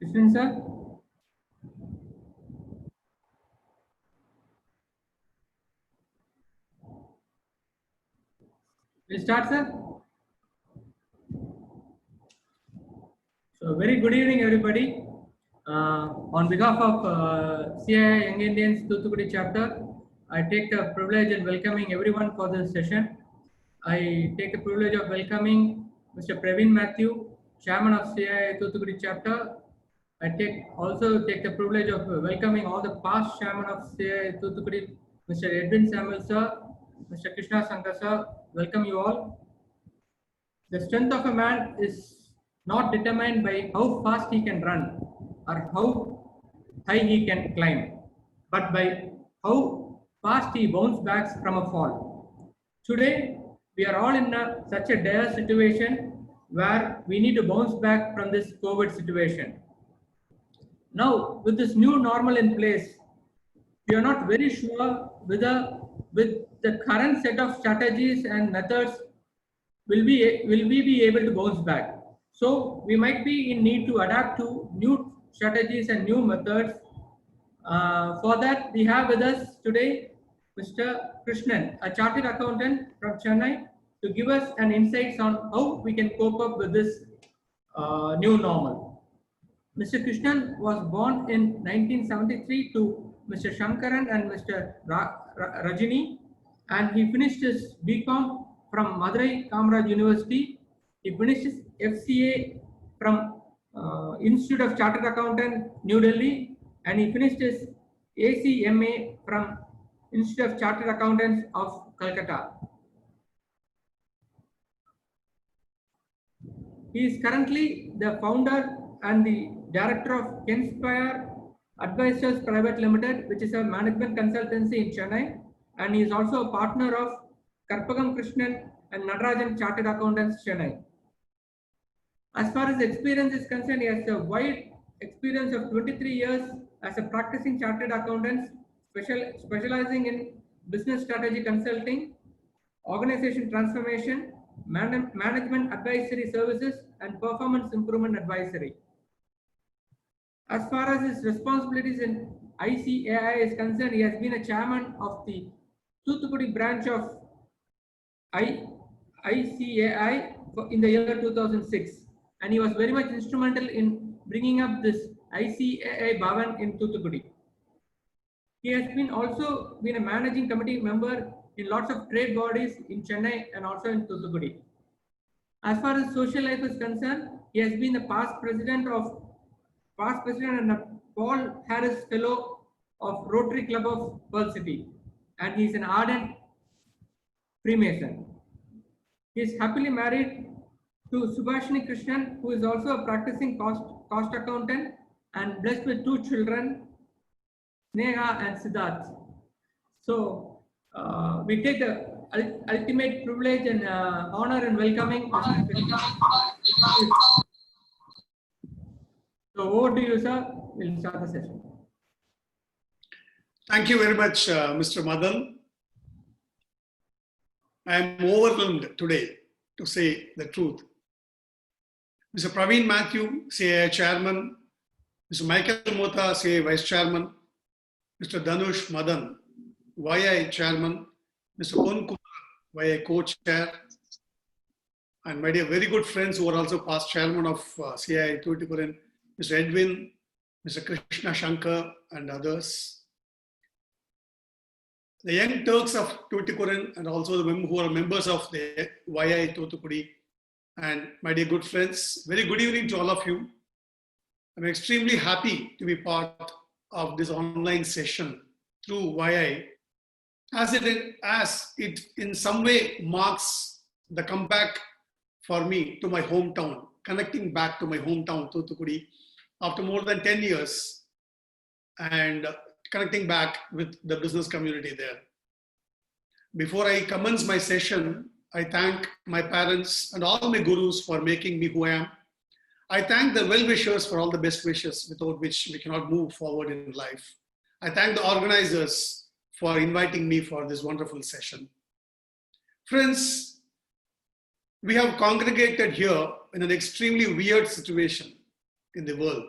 Krishnan sir, we'll start sir. So very good evening everybody. On behalf of CII Young Indians Thoothukudi chapter, I take the privilege in welcoming everyone for this session. I take the privilege of welcoming Mr. Praveen Matthew, Chairman of CII Thoothukudi chapter. I also take the privilege of welcoming all the past Chairman of CII Thoothukudi, Mr. Edwin Samuel sir, Mr. Krishna Shankar sir. Welcome you all. The strength of a man is not determined by how fast he can run or how high he can climb, but by how fast he bounces back from a fall. Today, we are all in such a dire situation where we need to bounce back from this COVID situation. Now, with this new normal in place, we are not very sure whether with the current set of strategies and methods will we be able to bounce back. So we might be in need to adapt to new strategies and new methods. For that, we have with us today Mr. Krishnan, a chartered accountant from Chennai, to give us an insights on how we can cope up with this new normal. Mr. Krishnan was born in 1973 to Mr. Shankaran and Mr. Rajini, and he finished his BCom from Madurai Kamaraj University. He finished his FCA from Institute of Chartered Accountant, New Delhi, and he finished his ACMA from Institute of Chartered Accountants of Calcutta. He is currently the founder and the director of Kenspire Advisors Private Limited, which is a management consultancy in Chennai, and he is also a partner of Karpagam Krishnan and Natarajan Chartered Accountants, Chennai. As far as experience is concerned, he has a wide experience of 23 years as a practicing chartered accountant, specializing in business strategy consulting, organization transformation, management advisory services, and performance improvement advisory. As far as his responsibilities in ICAI is concerned, he has been a chairman of the Thoothukudi branch of ICAI in the year 2006, and he was very much instrumental in bringing up this ICAI Bhavan in Thoothukudi. He has also been a managing committee member in lots of trade bodies in Chennai and also in Thoothukudi. As far as social life is concerned, he has been the past president and a Paul Harris Fellow of Rotary Club of Pearl City, and he is an ardent Freemason. He is happily married to Subhashini Krishnan, who is also a practicing cost accountant and blessed with 2 children, Neha and Siddharth. So we take the ultimate privilege and honor in welcoming. So over to you, sir. We'll start the session. Thank you very much, Mr. Madan. I am overwhelmed today, to say the truth. Mr. Praveen Matthew, CII Chairman, Mr. Michael Mota, CII Vice Chairman, Mr. Dhanush Madan, YI Chairman, Mr. Pon Kumar, YI Co-Chair, and my dear very good friends who are also past Chairman of CII Thoothukudi, Mr. Edwin, Mr. Krishna Shankar, and others. The young Turks of Thoothukudi and also the who are members of the YI Thoothukudi, and my dear good friends, very good evening to all of you. I'm extremely happy to be part of this online session through YI, as it in some way marks the comeback for me to my hometown, connecting back to my hometown, Thoothukudi, after more than 10 years, and connecting back with the business community there. Before I commence my session, I thank my parents and all my gurus for making me who I am. I thank the well-wishers for all the best wishes without which we cannot move forward in life. I thank the organizers for inviting me for this wonderful session. Friends, we have congregated here in an extremely weird situation in the world.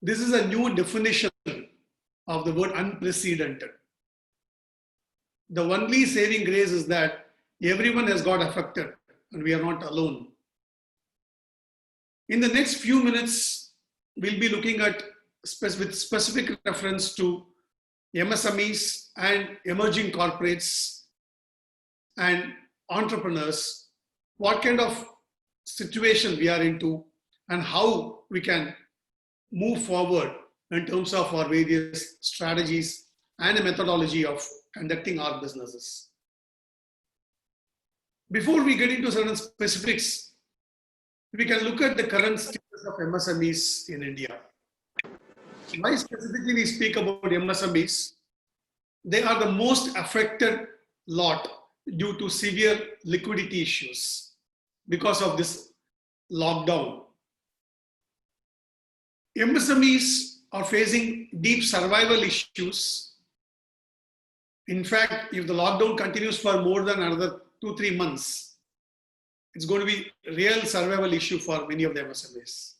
This is a new definition of the word unprecedented. The only saving grace is that everyone has got affected and we are not alone. In the next few minutes, we'll be looking at with specific reference to MSMEs and emerging corporates and entrepreneurs, what kind of situation we are into and how we can move forward in terms of our various strategies and a methodology of conducting our businesses. Before we get into certain specifics, we can look at the current status of MSMEs in India. Why specifically we speak about MSMEs? They are the most affected lot due to severe liquidity issues because of this lockdown. MSMEs are facing deep survival issues. In fact, if the lockdown continues for more than another 2-3 months, it's going to be a real survival issue for many of the MSMEs.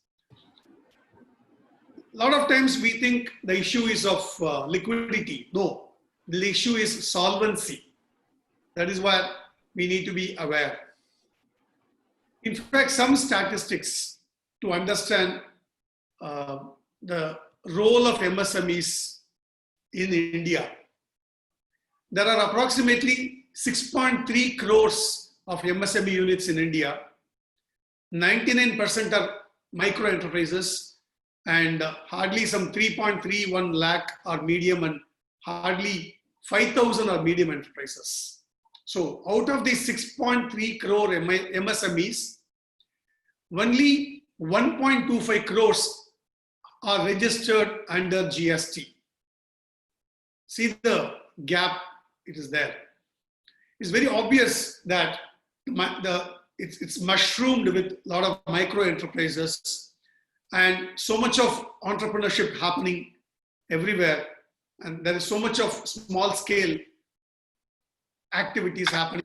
A lot of times we think the issue is of liquidity. No, the issue is solvency. That is why we need to be aware. In fact, some statistics to understand the role of MSMEs in India. There are approximately 6.3 crores of MSME units in India. 99% are micro enterprises and hardly some 3.31 lakh are medium and hardly 5,000 are medium enterprises. So out of these 6.3 crore MSMEs, only 1.25 crores are registered under GST. See the gap, it is there. It's very obvious that it's mushroomed with a lot of micro enterprises and so much of entrepreneurship happening everywhere. And there is so much of small scale activities happening.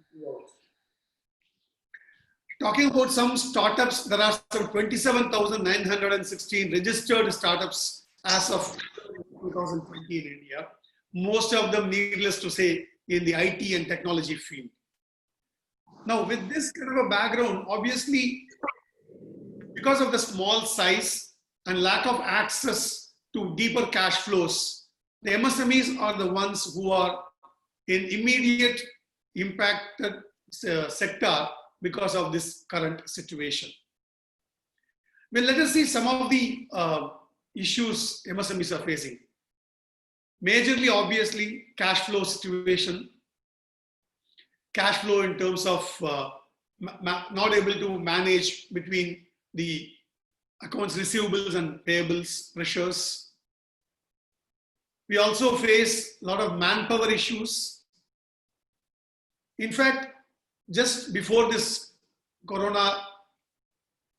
Talking about some startups, there are some 27,916 registered startups as of 2020 in India. Most of them, needless to say, in the IT and technology field. Now, with this kind of a background, obviously, because of the small size and lack of access to deeper cash flows, the MSMEs are the ones who are in immediate impacted sector because of this current situation. Well, let us see some of the issues MSMEs are facing. Majorly, obviously, cash flow situation, cash flow in terms of not able to manage between the accounts receivables and payables pressures. We also face a lot of manpower issues. In fact, just before this corona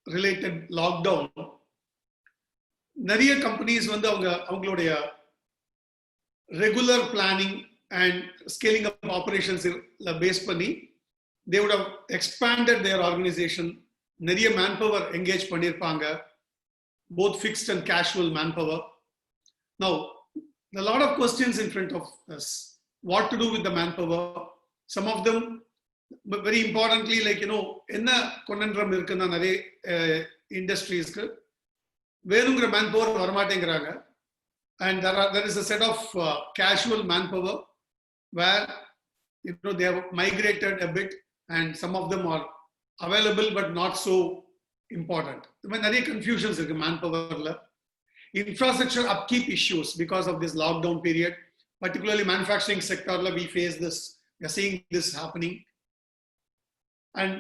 related lockdown, நிறைய companies வந்து அவங்களுடைய regular planning and scaling up operations based பண்ணி they would have expanded their organization, நிறைய manpower engage பண்ணிருப்பாங்க, both fixed and casual manpower. Now, a lot of questions in front of us. What to do with the manpower? Some of them, but very importantly, like, என்ன conundrum இருக்குன்னா நிறைய industries-க்கு வேணுங்கிற manpower வரமாட்டேங்கிறாங்க. And there is a set of casual manpower where they have migrated a bit and some of them are available but not so important. There are confusions in manpower. Infrastructure upkeep issues because of this lockdown period, particularly manufacturing sector, we face this, we are seeing this happening. And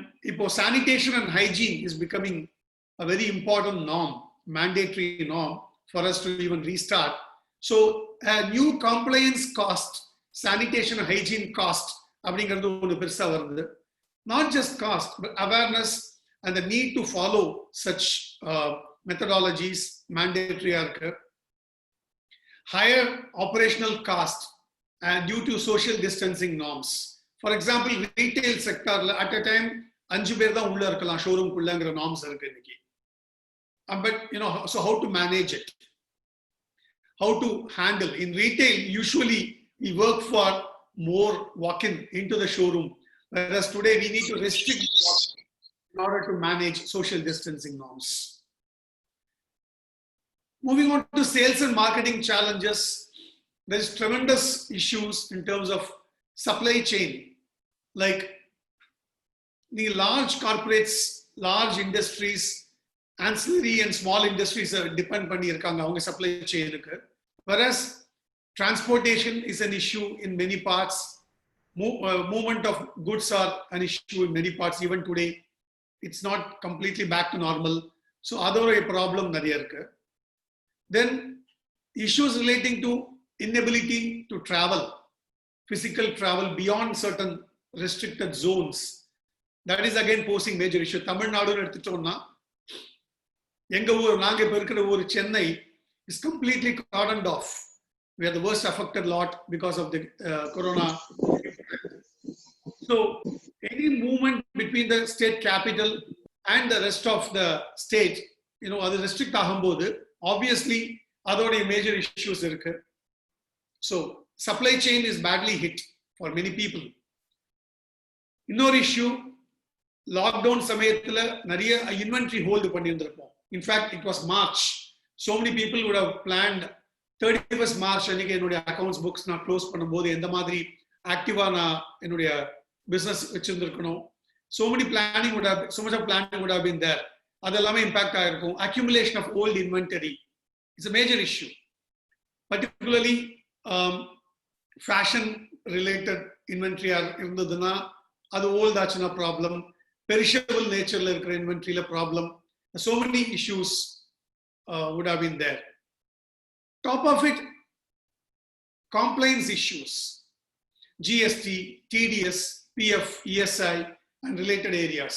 sanitation and hygiene is becoming a very important norm, mandatory norm for us to even restart. So a new compliance cost, sanitation and hygiene cost, not just cost, but awareness and the need to follow such methodologies, mandatory. Higher operational cost due to social distancing norms. For example, retail sector, at a time, 5 பேர் தான் உள்ள இருக்கலாம் showroom குள்ளங்கிற norms இருக்கு இன்னைக்கு. But so how to manage it? how to handle. In retail, usually we work for more walk-in into the showroom, whereas today we need to restrict in order to manage social distancing norms. Moving on to sales and marketing challenges, there's tremendous issues in terms of supply chain. Like the large corporates, large industries, ancillary and small industries depend on supply chain. Whereas transportation is an issue in many parts. Movement of goods are an issue in many parts. Even today, it's not completely back to normal. So other a problem. Then issues relating to inability to travel, physical travel beyond certain restricted zones. That is again posing major issue. Tamil Nadu Chennai is completely cordoned off. We are the worst affected lot because of the corona. So any movement between the state capital and the rest of the state, other restrict obviously other major issues. So supply chain is badly hit for many people. Another issue, lockdown samayatila nariya inventory hold pannirundhirpom. In fact, it was March. So many people would have planned 31st March anike ennoda accounts books na close பண்ணும்போது எந்த மாதிரி ஆக்டிவா நான் என்னுடைய business வெச்சிருந்திருக்கணும். So much of planning would have been there. அதெல்லாமே impact ஆயிருக்கும். Accumulation of old inventory is a major issue. Particularly fashion related inventory இருந்ததுன்னா அது old ஆச்சுனா problem. Perishable natureல இருக்கிற inventoryல problem. So many issues would have been there. Top of it, compliance issues, GST, TDS, PF, ESI, and related areas.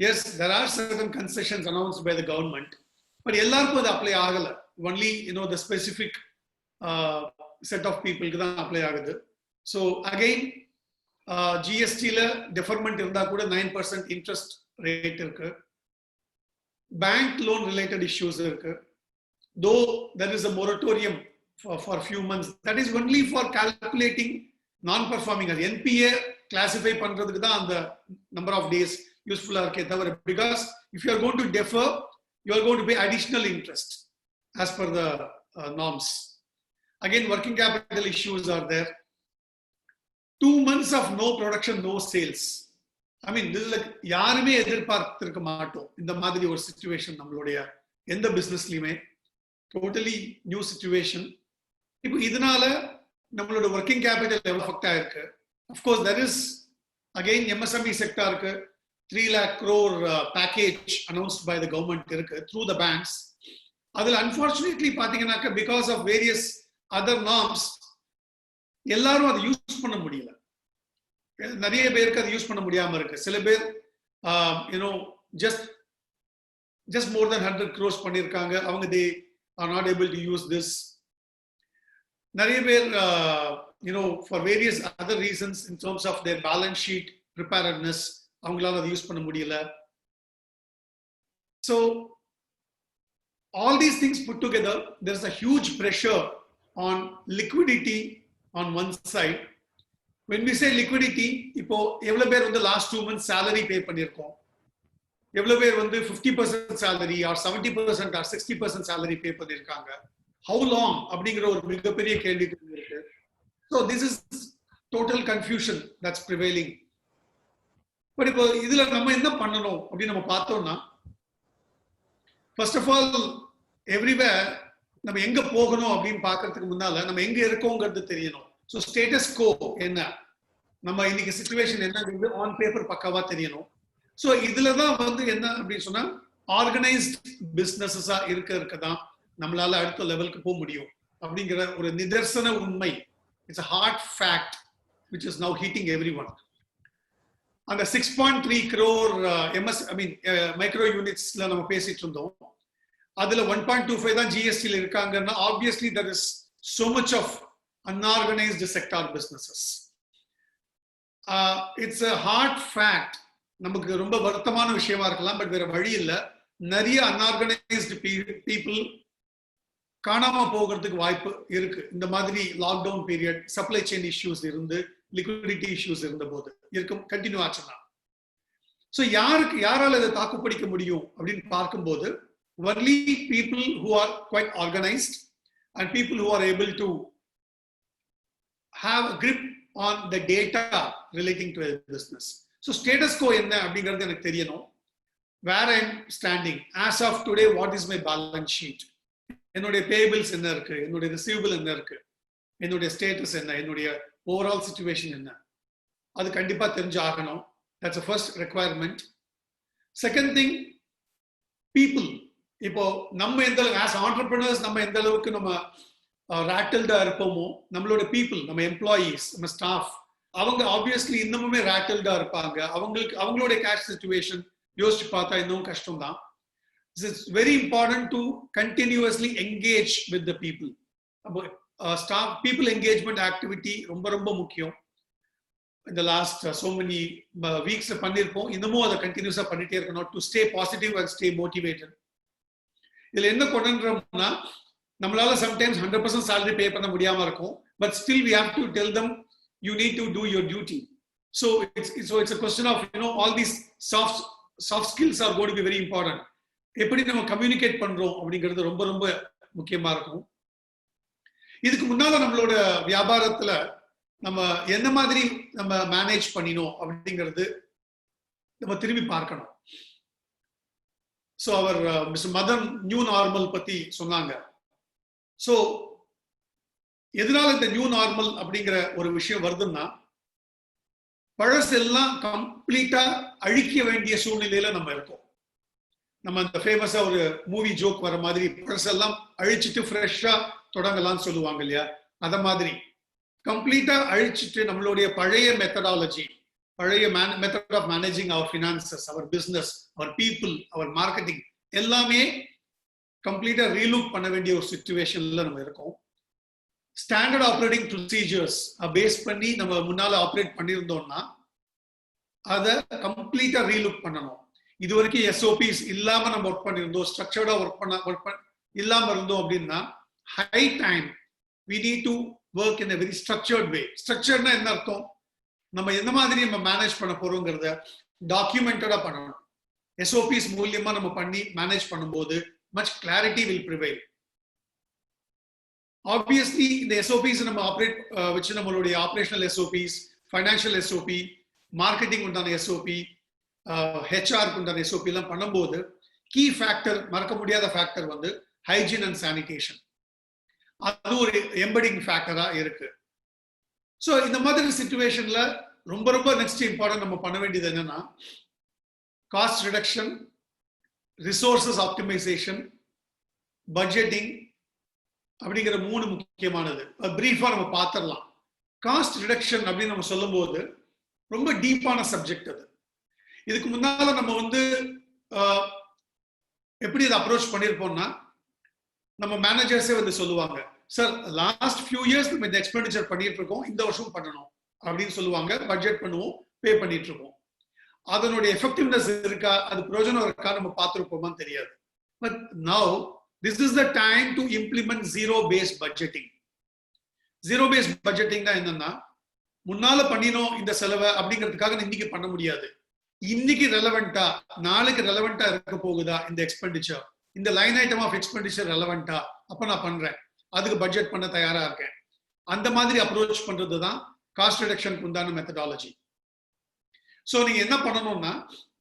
Yes, there are certain concessions announced by the government, but ellarku adu apply agala. Only the specific set of people ku dhaan apply agudhu. So again, GST la deferment irundha kuda 9% interest rate irukku. Bank loan related issues irukku. Though there is a moratorium for a few months, that is only for calculating non-performing as NPA classify பண்றதுக்கு தான் அந்த number of days useful இருக்கே தவிர, because if you are going to defer, you are going to pay additional interest as per the norms. Again, working capital issues are there. 2 months of no production, no sales. I mean, this is like யாருமே எதிர்பார்த்திருக்க மாட்டோம் இந்த மாதிரி ஒரு situation. நம்மளுடைய எந்த பிசினஸ்லயுமே totally new situation. இப்போ இதனால நம்மளோட working capital affect ஆயிருக்கு. Of course, there is again MSME sector 3 lakh crore package announced by the government through the banks. அதில் unfortunately பாத்தீங்கன்னாக்க because of various other norms எல்லாரும் அதை யூஸ் பண்ண முடியல. நிறைய பேருக்கு அதை யூஸ் பண்ண முடியாம இருக்கு. சில பேர் just more than 100 crores பண்ணிருக்காங்க. அவங்க they are not able to use this. நிறைய பேர் for various other reasons in terms of their balance sheet preparedness அவங்களால அதை யூஸ் பண்ண முடியல. So all these things put together, there's a huge pressure on liquidity on one side. When we say liquidity, இப்போ எவ்வளவு பேர் வந்து last 2 months salary pay பண்ணிருக்கோம், எவ்வளவு பேர் வந்து 50% salary or 70% or 60% salary pay பண்ணிருக்காங்க, how long அப்படிங்கிற ஒரு மிகப்பெரிய கேள்வி இருக்கு. So this is total confusion that's prevailing. But இப்போ இதுல நம்ம என்ன பண்ணணும் அப்படி நம்ம பார்த்தோம்னா, first of all, everywhere நம்ம எங்க போகணும் அப்படின்னு பார்க்கிறதுக்கு முன்னால நம்ம எங்க இருக்கோங்கிறது தெரியணும். So status quo என்ன, நம்ம இன்னைக்கு சிச்சுவேஷன் என்னங்கிறது ஆன் பேப்பர் பக்காவா தெரியணும். So இதுல தான் வந்து என்ன அப்படின்னு சொன்னா, ஆர்கனைஸ்ட் பிசினஸஸா இருக்கதான் நம்மளால அடுத்த லெவலுக்கு போக முடியும் அப்படிங்கிற ஒரு நிதர்சன உண்மை. It's a hard fact which is now hitting everyone. அந்த 6.3 crore மைக்ரோ யூனிட்ஸ்ல நம்ம பேசிட்டு இருந்தோம். அதுல 1.25 தான் GST ல இருக்காங்கன்னா obviously there is so much of unorganized sector businesses. It's a hard fact. நமக்கு ரொம்ப வருத்தமான விஷயமா இருக்கலாம், பட் வேற வழி இல்லை. நிறைய unorganized people காணாம போகிறதுக்கு வாய்ப்பு இருக்கு. இந்த மாதிரி lockdown period, supply chain issues இருந்து, லிக்விடிட்டி இஷ்யூஸ் இருந்த போது இருக்கும், கண்டினியூ ஆச்சுன்னா. ஸோ யாரால இதை தாக்குப்பிடிக்க முடியும் அப்படின்னு பார்க்கும்போது, only people who are quite organized and people who are able to have a grip on the data relating to a business. So status quo என்ன அப்படிங்கிறது எனக்கு தெரியணும். Where I am standing as of today, what is my balance sheet? என்னுடைய payables என்ன இருக்கு, என்னுடைய receivable என்ன இருக்கு, என்னுடைய ஸ்டேட்டஸ் என்ன, என்னுடைய ஓவரால் சிச்சுவேஷன் என்ன, அது கண்டிப்பா தெரிஞ்சு ஆகணும். That's the first requirement. Second thing, people. இப்போ நம்ம எந்த ஆஸ் ஆண்டர்பிரினர்ஸ் நம்ம எந்த அளவுக்கு நம்ம ராட்டில்டா இருப்போமோ, நம்மளோட பீப்புள், நம்ம எம்ப்ளாயீஸ், நம்ம ஸ்டாஃப், அவங்க ஆப்வியஸ்லி இன்னமுமே ராட்டில்டா இருப்பாங்க. அவங்களோட கேஷ் சிச்சுவேஷன் யோசிச்சு பார்த்தா இன்னும் கஷ்டம் தான். It's very important to continuously engage with the people. Staff people engagement activity ரொம்ப ரொம்ப முக்கியம். In the last so many weeks பண்ணிருப்போம், இன்னமும் அதை கண்டினியூஸா பண்ணிட்டே இருக்கணும் to stay positive and stay motivated. இதுல என்ன கொண்டுன்றோம்னா, நம்மளால sometimes 100% salary pay பண்ண முடியாம இருக்கும், but still we have to tell them you need to do your duty. So it's a question of, you know, all these soft skills are going to be very important. எப்படி நம்ம communicate பண்றோம் அப்படிங்கிறது ரொம்ப ரொம்ப முக்கியமா இருக்கும். இதுக்கு முன்னால நம்மளோட வியாபாரத்துல நம்ம என்ன மாதிரி நம்ம மேனேஜ் பண்ணினோம் அப்படிங்கிறது நம்ம திரும்பி பார்க்கணும். ஸோ அவர் மிஸ்டர் மதன் நியூ நார்மல் பத்தி சொன்னாங்க. ஸோ எதனால இந்த நியூ நார்மல் அப்படிங்கிற ஒரு விஷயம் வருதுன்னா, பழசெல்லாம் கம்ப்ளீட்டா அழிக்க வேண்டிய சூழ்நிலையில நம்ம இருக்கோம். நம்ம அந்த ஃபேமஸா ஒரு மூவி ஜோக் வர மாதிரி, பழசெல்லாம் அழிச்சிட்டு ஃப்ரெஷ்ஷா தொடங்கலாம்னு சொல்லுவாங்க இல்லையா, அத மாதிரி கம்ப்ளீட்டா அழிச்சிட்டு நம்மளுடைய பழைய மெத்தடாலஜி, பழைய method of managing our finances, our business, our people, our marketing எல்லாமே கம்ப்ளீட்டா ரீலூக் பண்ண வேண்டிய ஒரு சிச்சுவேஷன்ல நம்ம இருக்கோம். ஸ்டாண்டர்ட் ஆப்ரேட்டிங் ப்ரொசீஜர்ஸ் பேஸ் பண்ணி நம்ம முன்னால ஆப்ரேட் பண்ணியிருந்தோம்னா அதை கம்ப்ளீட்டா ரீலுக் பண்ணணும். இது வரைக்கும் எஸ்ஓபிஸ் இல்லாம நம்ம ஒர்க் பண்ணியிருந்தோம், ஸ்ட்ரக்சர்டா ஒர்க் இல்லாம இருந்தோம் அப்படின்னா, high time we need to work in a very structured way. ஸ்ட்ரக்சர்னா என்ன அர்த்தம்? நம்ம எந்த மாதிரி நம்ம மேனேஜ் பண்ண போறோங்கிறத டாக்குமெண்டடா பண்ணணும். எஸ்ஓபிஸ் மூலியமா நம்ம பண்ணி மேனேஜ் பண்ணும்போது much clarity will prevail. Obviously இந்த எஸ்ஓபிஸ் நம்ம ஆப்ரேட் வச்சு நம்மளுடைய operational SOPs, financial SOP, marketing உண்டான எஸ்ஓபி, ஹெச்ஆர் உண்டான எஸ்ஓபி எல்லாம் பண்ணும்போது கீ ஃபேக்டர், மறக்க முடியாத ஃபேக்டர் வந்து ஹைஜீன் அண்ட் சானிடேஷன். அது ஒரு எம்படிங் ஃபேக்டரா இருக்கு. ஸோ இந்த மாதிரி சிச்சுவேஷன்ல ரொம்ப ரொம்ப நெக்ஸ்ட் இம்பார்ட்டன்ட் நம்ம பண்ண வேண்டியது என்னன்னா, cost reduction, resources optimisation, budgeting அப்படிங்கிற 3 முக்கியமானது. பிரீஃபா நம்ம பார்த்துடலாம். காஸ்ட் ரிடக்ஷன் அப்படின்னு நம்ம சொல்லும் போது ரொம்ப டீப்பான சப்ஜெக்ட் அது. இதுக்கு முன்னால நம்ம வந்து எப்படி இதை அப்ரோச் பண்ணிருப்போம்னா, நம்ம மேனேஜர்ஸே வந்து சொல்லுவாங்க, சார் லாஸ்ட் ஃபியூ இயர்ஸ் நம்ம இந்த எக்ஸ்பெண்டிச்சர் பண்ணிட்டு இருக்கோம், இந்த வருஷம் பண்ணணும் அப்படின்னு சொல்லுவாங்க. பட்ஜெட் பண்ணுவோம், பே பண்ணிட்டு இருக்கோம். அதனுடைய எஃபெக்டிவ்னஸ் இருக்கா, அது பிரயோஜனம் இருக்கா நம்ம பார்த்துருப்போமான்னு தெரியாது. But now this is the time to implement zero based budgeting. Zero based budgeting தான் என்னன்னா, முன்னால பண்ணினோம் இந்த செலவை அப்படிங்கிறதுக்காக இன்னைக்கு பண்ண முடியாது. இன்னைக்கு ரெலவெண்டா, நாளைக்கு ரெலவெண்டா இருக்க போகுதா இந்த எக்ஸ்பெண்டிச்சர், இந்த லைன் ஐட்டம் ஆஃப் எக்ஸ்பெண்டிச்சர் ரெலவெண்டா, அப்ப நான் பண்றேன், அதுக்கு பட்ஜெட் பண்ண தயாரா இருக்கேன். அந்த மாதிரி அப்ரோச் பண்றது தான் காஸ்ட் ரிடக்ஷனுக்கு உண்டான மெத்தடாலஜி. ஸோ நீங்க என்ன பண்ணணும்னா,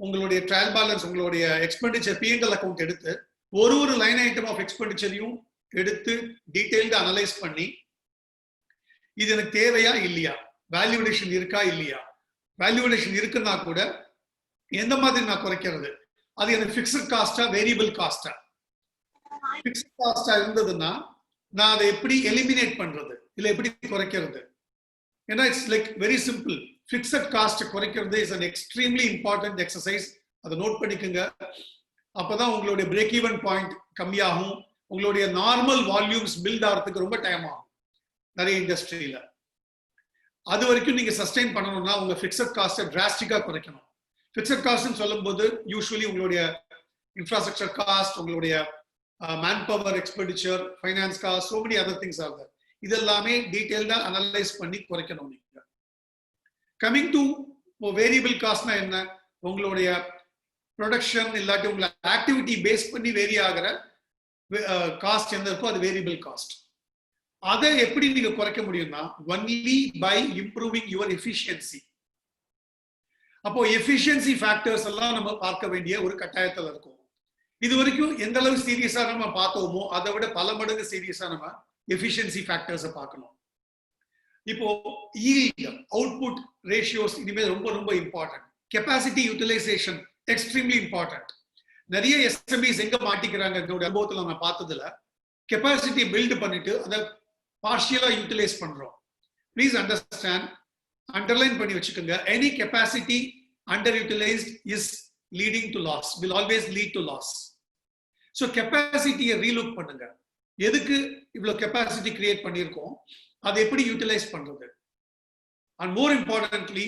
உங்களுடைய ட்ரையல் பேலன்ஸ், உங்களுடைய எக்ஸ்பெண்டிச்சர் P&L அக்கௌண்ட் எடுத்து ஒரு லைன் ஐட்டம் ஆஃப் எக்ஸ்பெண்டிச்சரையும் எடுத்து டீடைல்டா அனலைஸ் பண்ணி, இது எனக்கு தேவையா இல்லையா, வேல்யூடேஷன் இருக்கா இல்லையா, வேல்யூடேஷன் இருக்குன்னா கூட எந்த மாதிரி நான் குறைக்கிறது, அது எனக்கு பிக்ஸ்ட் காஸ்டா வேரியபிள் காஸ்டா. பிக்ஸ்ட் காஸ்டா இருந்ததுன்னா நான் அதை எப்படி எலிமினேட் பண்றது, இல்ல எப்படி குறைக்கிறது? ஏன்னா it's like very simple. Fixed cost குறைக்கிறது is an extremely important exercise. அதை நோட் பண்ணிக்கோங்க. அப்பதான் உங்களுடைய பிரேக் ஈவன் பாயிண்ட் கம்மியாகும். உங்களுடைய நார்மல் வால்யூம்ஸ் பில்ட் ஆகிறதுக்கு ரொம்ப டைம் ஆகும் நிறைய இண்டஸ்ட்ரியில. அது வரைக்கும் நீங்க சஸ்டெயின் பண்ணணும்னா உங்க பிக்ஸ்ட் காஸ்ட்டை டிராஸ்டிக்கா குறைக்கணும். பிக்ஸ்ட் காஸ்ட்னு சொல்லும் போது யூஸ்வலி உங்களுடைய இன்ஃப்ராஸ்ட்ரக்சர் காஸ்ட், உங்களுடைய manpower expenditure, finance costs, so many other things are there. இதெல்லாமே டீடைல்டா அனலைஸ் பண்ணி குறைக்கணும் நீங்க. கமிங் டு வேரியபிள் காஸ்ட்னா என்ன? உங்களுடைய ப்ரொடக்ஷன் இல்லாட்டி உங்களை ஆக்டிவிட்டி பேஸ் பண்ணி வேரி ஆகிற காஸ்ட் என்ன இருக்கோ அது வேரியபிள் காஸ்ட். அதை எப்படி நீங்க குறைக்க முடியும்னா only by improving your efficiency. அப்போ எஃபிஷியன்சி ஃபேக்டர்ஸ் எல்லாம் நம்ம பார்க்க வேண்டிய ஒரு கட்டாயத்தில் இருக்கும். இது வரைக்கும் எந்த அளவு சீரியஸா நம்ம பார்த்தோமோ அதை விட பல மடங்கு சீரியஸா நம்ம எஃபிஷியன்சி ஃபேக்டர்ஸை பார்க்கணும். இப்போ ஈல்ட் அவுட்புட் ரேஷியோஸ் இனிமேல் ரொம்ப ரொம்ப important. Capacity utilisation extremely important. நிறைய எஸ்எம்இஸ் எங்க மாட்டிக்கிறாங்க அனுபவத்தில் நம்ம பார்த்ததுல கெப்பாசிட்டி பில்ட் பண்ணிட்டு அதை பார்ஷியலா யூட்டிலைஸ் பண்றோம். ப்ளீஸ் அண்டர்ஸ்டாண்ட், அண்டர்லைன் பண்ணி வச்சுக்கோங்க. Any capacity under utilised is leading to loss, will always lead to loss. So கெப்பாசிட்டியை ரீலுக் பண்ணுங்க. எதுக்கு இவ்வளவு கெப்பாசிட்டி கிரியேட் பண்ணியிருக்கோம், அதை எப்படி யூட்டிலைஸ் பண்றது? And more importantly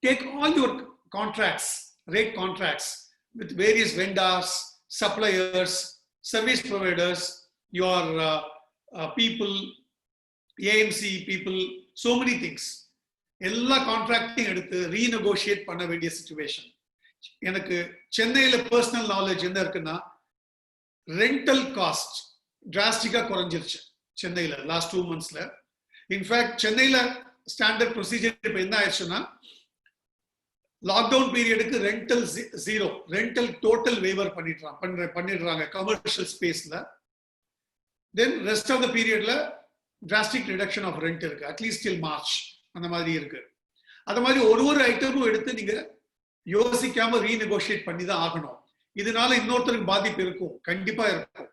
take all your contracts, rate contracts with various vendors, suppliers, service providers, your people, AMC people, so many things. எல்லா கான்ட்ராக்டையும் எடுத்து ரீநெகோஷியேட் பண்ண வேண்டிய சிச்சுவேஷன். எனக்கு சென்னையில பர்சனல் நாலேஜ் என்ன இருக்குன்னா, ரெண்டல் காஸ்ட் டிராஸ்டிக்கா குறைஞ்சிருச்சு சென்னையில லாஸ்ட் 2 monthsல. இன்ஃபேக்ட் சென்னையில ஸ்டாண்டர்ட் ப்ரொசீஜர் இப்ப என்ன ஆயிடுச்சுன்னா, லாக்டவுன் பீரியடுக்கு rental zero, rental total waiver பண்ணிடுறாங்க கமர்ஷியல் ஸ்பேஸ்ல. தென் ரெஸ்ட் ஆஃப் த பீரியட்ல drastic reduction of rent இருக்கு, அட்லீஸ்ட் till மார்ச் அந்த மாதிரி இருக்கு. அது மாதிரி ஒரு ஐட்டமும் எடுத்து நீங்க யோசிக்காம ரீநெகோஷியேட் பண்ணி தான் ஆகணும். இதனால இன்னொருத்தருக்கு பாதிப்பு இருக்கும், கண்டிப்பா இருக்கும்.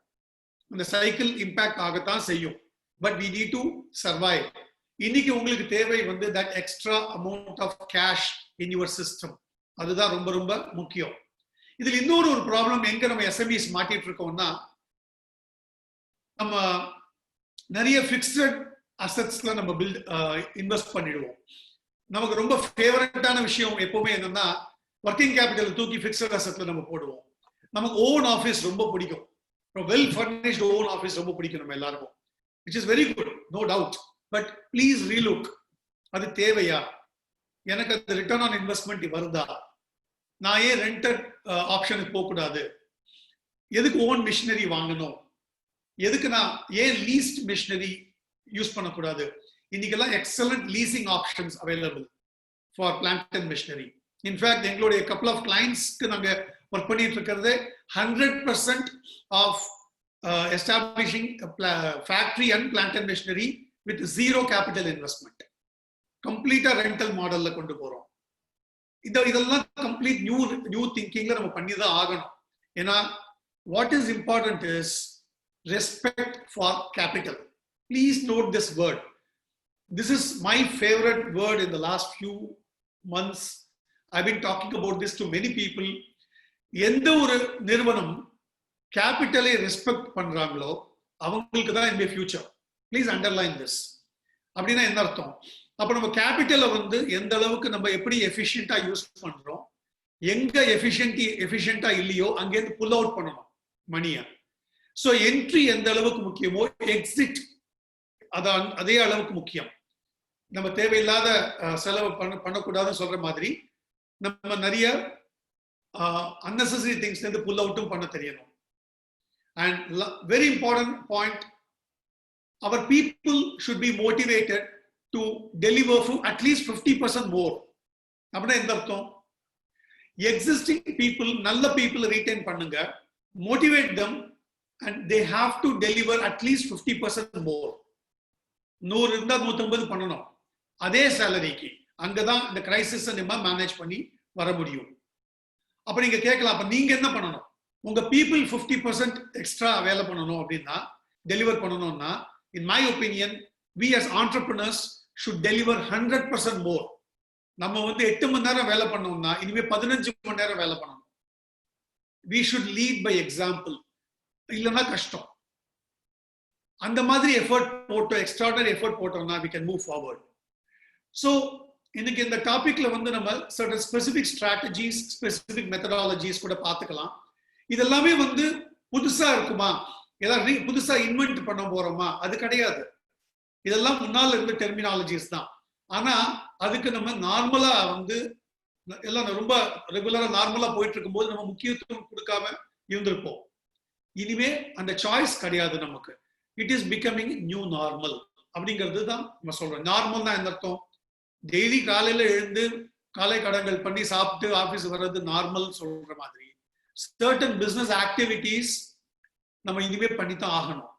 அந்த சைக்கிள் இம்பாக்ட் ஆகத்தான் செய்யும். But we need to survive. இன்னைக்கு உங்களுக்கு தேவை வந்து that extra amount of cash in your system. அதுதான் ரொம்ப ரொம்ப முக்கியம். இதுல இன்னொரு ப்ராப்ளம் எங்க நம்ம எஸ்எம்இஸ் மாட்டிட்டு இருக்கோம்னா, நம்ம நிறைய ஃபிக்ஸட் அசெட்ஸ்ல நம்ம இன்வெஸ்ட் பண்ணிடுவோம். நமக்கு ரொம்ப ஃபேவரட்டான விஷயம் எப்பவுமே என்னன்னா, ஒர்க்கிங் கேபிட்டல் தூக்கி ஃபிக்ஸட் அசெட்ல நம்ம போடுவோம். நமக்கு ஓன் ஆஃபீஸ் ரொம்ப பிடிக்கும், வெல் ஃபர்னிஷ்ட் ஓன் ஆஃபீஸ் ரொம்ப பிடிக்கும் நம்ம எல்லாருக்கும், which is very good, no doubt. But please relook, அது தேவையா? எனக்கு அது ரிட்டர்ன் ஆன் இன்வெஸ்ட்மெண்ட் வருதா? நான் ஏன் ரெண்டட் ஆப்ஷனுக்கு போகக்கூடாது? எதுக்கு ஓன் மிஷினரி வாங்கணும்? எதுக்கு நான் ஏன் லீஸ்ட் மிஷினரி யூஸ் பண்ணக்கூடாது? இன்னைக்கெல்லாம் excellent leasing options available for plant and machinery. In fact எங்களுடைய கப்பல் ஆஃப் கிளைண்ட்ஸ்க்கு நாங்க ஒர்க் பண்ணிட்டு இருக்கிறது 100% of establishing factory and plant and machinery with zero capital investment. கம்ப்ளீட்டா ரெண்டல் மாடல்ல கொண்டு போறோம். இதெல்லாம் கம்ப்ளீட் நியூ திங்கிங்ல நம்ம பண்ணி தான் ஆகணும். ஏன்னா what is important is respect for capital. Please note this word. This is my favorite word in the last few months. I've been talking about this to many people. எந்த ஒரு நிறுவனம் கேபிட்டலை respect பண்றாங்களோ அவங்களுக்கு தான் இந்த ஃபியூச்சர். Please underline this. அப்படின்னா என்ன அர்த்தம்? அப்ப நம்ம கேபிட்டலை வந்து எந்த அளவுக்கு நம்ம எப்படி எஃபிஷியண்டா யூஸ் பண்றோம், எங்க எஃபிஷியண்டா இல்லையோ அங்கேருந்து புல் அவுட் பண்ணணும் மணியை. ஸோ என்ட்ரி எந்த அளவுக்கு முக்கியமோ எக்ஸிட் அதே அளவுக்கு முக்கியம். நம்ம தேவையில்லாத செலவு பண்ணக்கூடாதுன்னு சொல்ற மாதிரி நம்ம நிறைய unnecessary things இருந்து புல் அவுட்டும் பண்ண தெரியணும். And very important point, our people should be motivated to deliver at least 50% more. அப்படின்னா எந்த அர்த்தம்? எக்ஸிஸ்டிங் பீப்புள், நல்ல பீப்புள் ரீடைன் பண்ணுங்க, motivate them, and they have to deliver at least 50% more. 100 இருந்தா 150 பண்ணணும் அதே சேலரிக்கு. அங்கதான் இந்த கிரைசிஸ் நம்ம மேனேஜ் பண்ணி வர முடியும். அப்ப நீங்க கேட்கலாம், அப்ப நீங்க என்ன பண்ணணும்? உங்க பீப்புள் 50% எக்ஸ்ட்ரா வேலை பண்ணணும் அப்படின்னா, டெலிவர் பண்ணணும்னா, in my opinion, we as entrepreneurs should deliver 100% more. நம்ம வந்து 8 மணி நேரம் வேலை பண்ணோம்னா இனிமே 15 மணி நேரம் வேலை பண்ணணும். We should lead by example. இல்லைன்னா கஷ்டம். அந்த மாதிரி எஃபர்ட் போட்டோம், எக்ஸ்ட்ராடனரி எஃபர்ட் போட்டோம்னா we can move forward. So இன்னைக்கு இந்த டாபிக்ல வந்து நம்ம certain specific strategies, specific methodologies கூட பார்த்துக்கலாம். இதெல்லாமே வந்து புதுசா இருக்குமா? ஏதாவது புதுசா இன்வென்ட் பண்ண போறோமா? அது கிடையாது. இதெல்லாம் முன்னால இருந்த டெர்மினாலஜிஸ் தான். ஆனா அதுக்கு நம்ம நார்மலா வந்து எல்லாம் ரொம்ப ரெகுலரா நார்மலா போயிட்டு இருக்கும்போது நம்ம முக்கியத்துவம் கொடுக்காம இருந்திருப்போம். இனிமே அந்த சாய்ஸ் கிடையாது நமக்கு. It is becoming new normal அப்படிங்கிறது தான் நம்ம சொல்றோம். நார்மல் தான் என்ன அர்த்தம்? டெய்லி காலையில எழுந்து காலை கடன்கள் பண்ணி சாப்பிட்டு ஆபீஸ் வர்றது நார்மல் சொல்ற மாதிரி சர்டன் பிசினஸ் ஆக்டிவிட்டிஸ் நம்ம இனிமே பண்ணித்தான் ஆகணும்.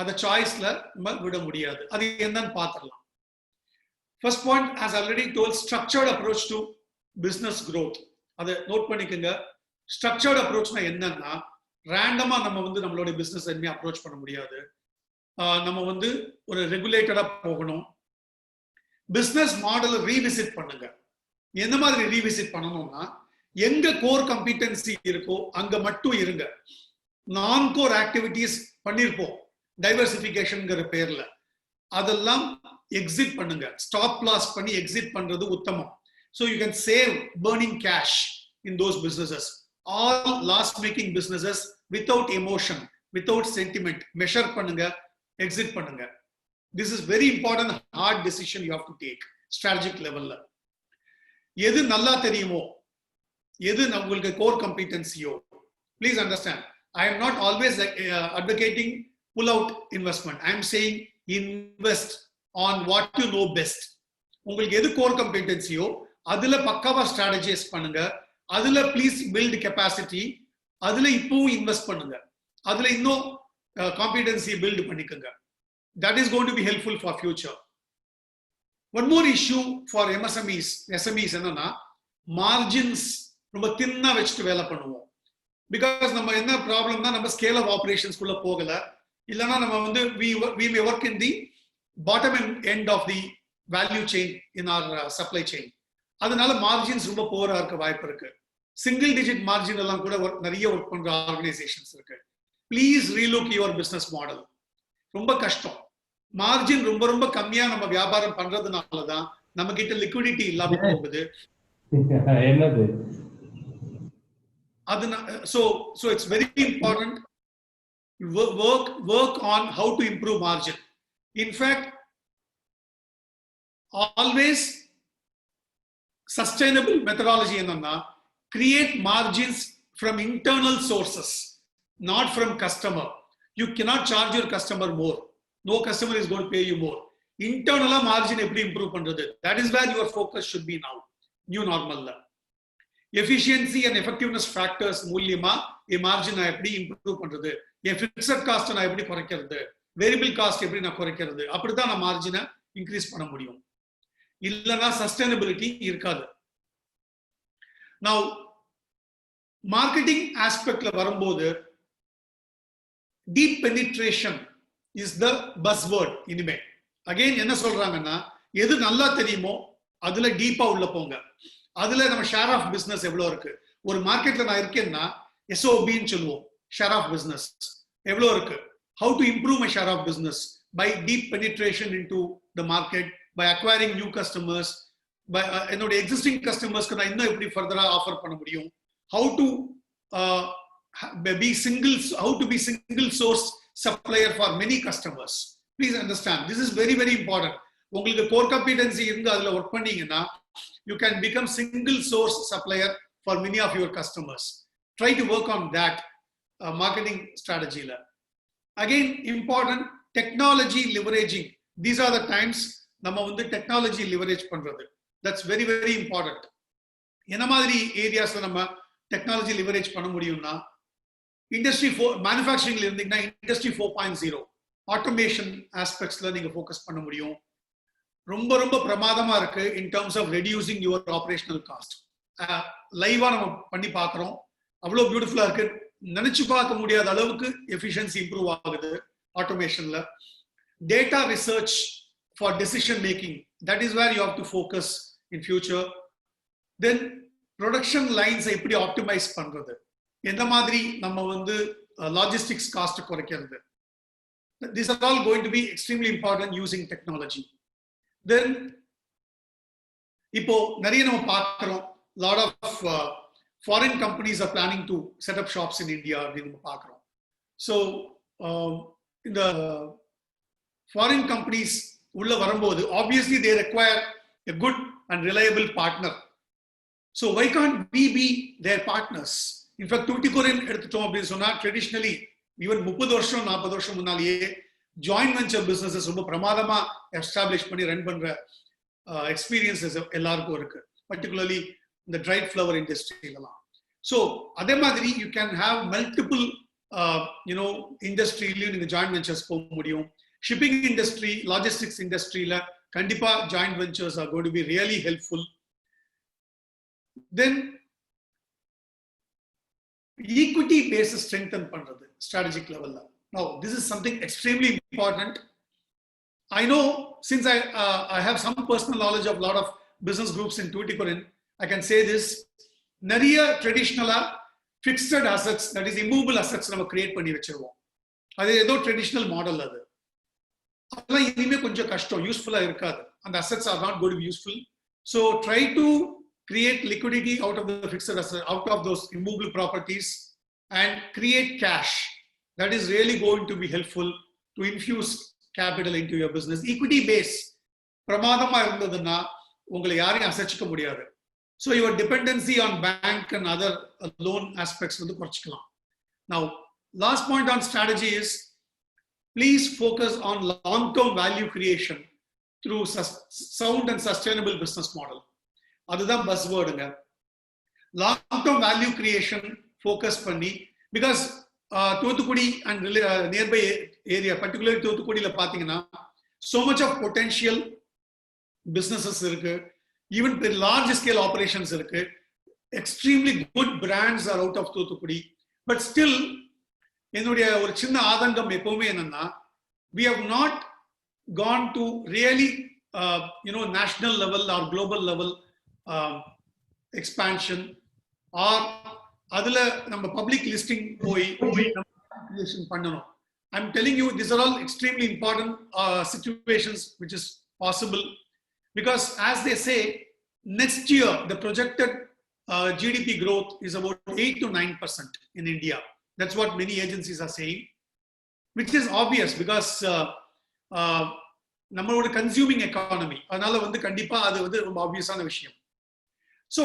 அந்த சாய்ஸ்ல நம்ம விட முடியாது. அது என்னன்னு பார்த்துடலாம். First point, as already told, structured approach to business growth. அதை நோட் பண்ணிக்கோங்க. ஸ்ட்ரக்சர்ட் அப்ரோச்னா என்னன்னா, ரேண்டமா நம்ம வந்து நம்மளோட பிசினஸ் எதுவுமே அப்ரோச் பண்ண முடியாது. நம்ம வந்து ஒரு ரெகுலேட்டடா போகணும். பிசினஸ் மாடலை ரீவிசிட் பண்ணுங்க. எந்த மாதிரி ரீவிசிட் பண்ணணும்னா, எங்க கோர் கம்பிட்டன்சி இருக்கோ அங்க மட்டும் இருங்க. நான் கோர் ஆக்டிவிட்டிஸ் பண்ணிருப்போம் டைவர்சிபிகேஷன்ங்கிற பேர்ல, அதெல்லாம் எக்ஸிட் பண்ணுங்க. ஸ்டாப் லாஸ் பண்ணி எக்ஸிட் பண்றது உத்தமம். So you can save burning cash in those businesses. All loss making businesses without emotion, without sentiment, measure பண்ணுங்க, exit பண்ணுங்க. This is very important hard decision you have to take strategic level. எது நல்லா தெரியுமோ, எது உங்களுக்கு core competency-யோ, please understand, I am not always advocating pull out investment. I am saying invest on what you know best. உங்களுக்கு எது core competency-யோ அதுல பக்காவா strategise பண்ணுங்க. அதுல ப்ளீஸ் பில்ட் கெப்பாசிட்டி. அதுல இப்பவும் இன்வெஸ்ட் பண்ணுங்க. அதுல இன்னும் காம்பிடன்சி பில்ட் பண்ணிக்கோங்க. That is going to be helpful for future. One more issue for SMEs என்னன்னா, மார்ஜின்ஸ் ரொம்ப தின்னா வச்சுட்டு வேலை பண்ணுவோம். பிகாஸ் நம்ம என்ன ப்ராப்ளம்னா, நம்ம ஸ்கேல் ஆஃப் ஆபரேஷன்ஸ்குள்ள போகல. இல்லைன்னா நம்ம வந்து we may work in the bottom end of the value chain in our supply chain. அதனால மார்ஜின்ஸ் ரொம்ப போரா இருக்க வாய்ப்பு இருக்கு. சிங்கிள் டிஜிட் மார்ஜின் எல்லாம் கூட நிறைய ஒர்க் பண்ற ஆர்கனைசேஷன்ஸ் இருக்கு. Please relook your business model. ரொம்ப கஷ்டம். மார்ஜின் ரொம்ப ரொம்ப கம்மியா நம்ம வியாபாரம் பண்றதுனாலதான் நம்ம கிட்ட லிக்விடிட்டி இல்லாம போகுது. என்னது அது so it's very important work on how to improve margin. In fact, always sustainable methodology என்னன்னா, create margins from internal sources, not from customer. You cannot charge your customer more. No customer is going to pay you more. Internal margin எப்படி improve பண்றது? That is where your focus should be now. New normal. Efficiency and effectiveness factors மூலியமா margin எப்படி improve பண்றது? fixed cost நான் எப்படி குறைக்கிறது? Variable cost எப்படி நான் குறைக்கிறது? அப்படிதான் நான் margin increase பண்ண முடியும். இல்லனா சஸ்டைனபிலிட்டி இருக்காது. Now marketing aspectல வரும்போது deep penetration is the buzzword. இனிமே again என்ன சொல்றாங்கன்னா, எது நல்லா தெரியுமோ அதுல டீப்பா உள்ள போங்க. அதுல நம்ம ஷேர் ஆஃப் பிசினஸ் எவ்வளவு இருக்கு. ஒரு மார்க்கெட்ல நான் இருக்கேன்னா SOBன்னு சொல்லுவோம், ஷேர் ஆஃப் பிசினஸ் எவ்வளவு இருக்கு. how to improve my share of business by deep penetration into the market, by acquiring new customers, by என்னோட existing customers-க்கு நான் இன்னும் எப்படி further ஆஃபர் பண்ண முடியும். how to be single source supplier for many customers. Please understand, this is very very important. உங்களுக்கு core competency இருந்து அதுல work பண்ணீங்கன்னா, you can become single source supplier for many of your customers. Try to work on that marketing strategy. Again, important, technology leveraging. These are the times நம்ம வந்து technology leverage பண்றது. That's very very important. என்ன மாதிரி ஏரியாஸ்ல நம்ம technology leverage பண்ண முடியும்னா, industry மேனுஃபேக்சரிங்ல இருந்தீங்கன்னா industry 4.0 automation ஆஸ்பெக்ட்ஸ்ல நீங்க ஃபோக்கஸ் பண்ண முடியும். ரொம்ப ரொம்ப பிரமாதமா இருக்கு in terms of reducing your operational cost. லைவா நம்ம பண்ணி பார்க்குறோம். அவ்வளோ பியூட்டிஃபுல்லா இருக்கு. நினைச்சு பார்க்க முடியாத அளவுக்கு எஃபிஷியன்சி இம்ப்ரூவ் ஆகுது ஆட்டோமேஷன்ல. Data research for decision making, that is where you have to focus in future. Then production lines எப்படி optimize பண்றது, எந்த மாதிரி நம்ம வந்து logistics cost குறைக்கிறது. These are all going to be extremely important using technology. Then இப்போ நிறைய நம்ம பார்க்கிறோம், lot of foreign companies are planning to set up shops in India அப்படின்னு நம்ம பார்க்கிறோம். So இந்த foreign companies உள்ள வரும்போது obviously they require a good and reliable partner. So why can't we be their partners? In fact, Tuticorin எடுத்துட்டோம் அப்படின்னு சொன்னா traditionally even 30 வருஷம் 40 வருஷம் முன்னாலேயே joint venture businesses ரொம்ப பிரமாதமா எஸ்டாப்ளிஷ் பண்ணி ரன் பண்ற எக்ஸ்பீரியன்சஸ் எல்லாருக்கும் இருக்கு, particularly இந்த dried flower industry எல்லாம். So அதே மாதிரி you can have multiple இண்டஸ்ட்ரியிலையும் நீங்க ஜாயிண்ட் வெஞ்சர்ஸ் போக முடியும். ஷிப்பிங் இண்டஸ்ட்ரி, லாஜிஸ்டிக்ஸ் இண்டஸ்ட்ரியில கண்டிப்பா joint ventures are going to be really helpful. Then equity base strengthen பண்றது ஸ்ட்ராட்டஜிக் லெவல்ல. Now this is something extremely important. I know since I have some personal knowledge of a lot of business groups in Tuticorin, I can say this. நிறைய ட்ரெடிஷ்னலா fixed assets, that is immovable assets நம்ம create பண்ணி வச்சிருவோம். அது ஏதோ traditional model, அதெல்லாம் இனிமே கொஞ்சம் கஷ்டம், யூஸ்ஃபுல்லா இருக்காது. அந்த assets are not going to be useful. So try to create liquidity out of the fixed asset, out of those immovable properties and create cash. That is really going to be helpful to infuse capital into your business. Equity base பிரமாதமா இருந்ததுன்னா உங்களை யாரையும் அசைச்சிக்க முடியாது. So your dependency on bank and other loan aspects வந்து குறைச்சிக்கலாம். Now, last point on strategy is please focus on long-term value creation through sound and sustainable business model. அதுதான் buzzwordங்க. Long-term value creation focus பண்ணி, because Thuthukudi and nearby area, particularly Thuthukudiல பாத்தீங்கன்னா so much of potential businesses இருக்கு. Even the large scale operations irukku, extremely good brands are out of Thuthukudi. But still என்னுடைய ஒரு சின்ன ஆதங்கம் எப்பவுமே என்னன்னா, we have not gone to really national level or global level expansion, or அதுல நம்ம public listing போய் creation பண்ணனும். I'm telling you, these are all extremely important situations which is possible. Because as they say, next year the projected GDP growth is about 8 to 9% in India. That's what many agencies are saying, which is obvious because நம்மளோட consuming economy, அதனால வந்து கண்டிப்பா அது வந்து ரொம்ப ஆப்வியஸான விஷயம். So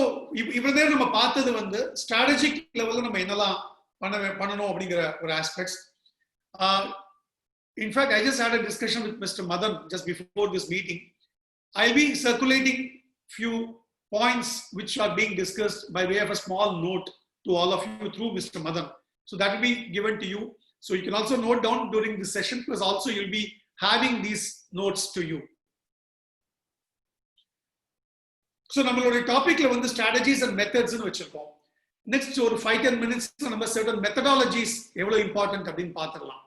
இவ்வளவு நம்ம பார்த்தது வந்து ஸ்ட்ராட்டஜிக் லெவலில் நம்ம என்னெல்லாம் பண்ணணும் அப்படிங்கிற ஒரு aspects. In fact, I just had a discussion with Mr. Madan just before this meeting. I'll be circulating few points which are being discussed by way of a small note to all of you through Mr. Madan. So that will be given to you. So you can also note down during this session, because also you'll be having these notes to you. So நம்மளோட டாபிக்ல வந்து strategies and methods னு வச்சிருக்கோம். Next ஒரு 5-10 minutes நம்ம certain methodologies எவ்வளவு important அப்படின்னு பார்த்துடலாம்.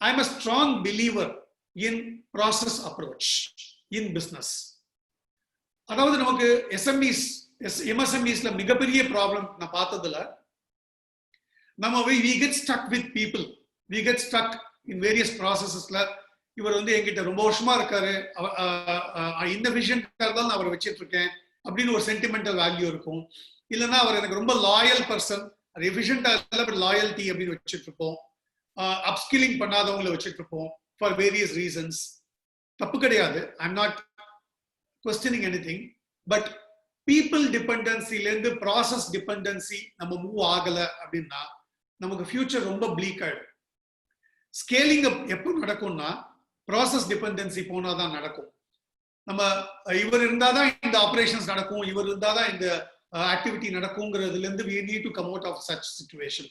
I'm a strong believer in process approach in business. அதாவது நமக்கு MSMEsல மிகப்பெரிய ப்ராப்ளம் நான் பார்த்ததுல, நம்ம we get stuck with people, we get stuck in various processesல. இவர் வந்து என்கிட்ட ரொம்ப வருஷமா இருக்காரு, இந்த விஷயம் தான் அவரை வச்சிட்டு இருக்கேன் அப்படின்னு ஒரு சென்டிமெண்டல் வேல்யூ இருக்கும். இல்லைன்னா அவர் எனக்கு ரொம்ப லாயல் பர்சன், எஃபிஷியன்டா இல்ல பட் லாயல்டி அப்படின்னு வச்சுட்டு இருப்போம். அப்ஸ்கில்லிங் பண்ணாதவங்களை வச்சுட்டு இருப்போம் ஃபார் வேரியஸ் ரீசன்ஸ். தப்பு கிடையாது, I'm not questioning anything, but people dependencyல இருந்து process dependency நம்ம மூவ் ஆகல அப்படின்னா நமக்கு ஃபியூச்சர் ரொம்ப bleak ஆயிடும். ஸ்கேலிங் அப் எப்போ நடக்கும்னா process dependency போனாதான் நடக்கும். நம்ம இவர் இருந்தாதான் இந்த ஆபரேஷன்ஸ் நடக்கும், இவர் இருந்தாதான் இந்த ஆக்டிவிட்டி நடக்கும்ங்கிறதுல இருந்து we need to come out of such situation.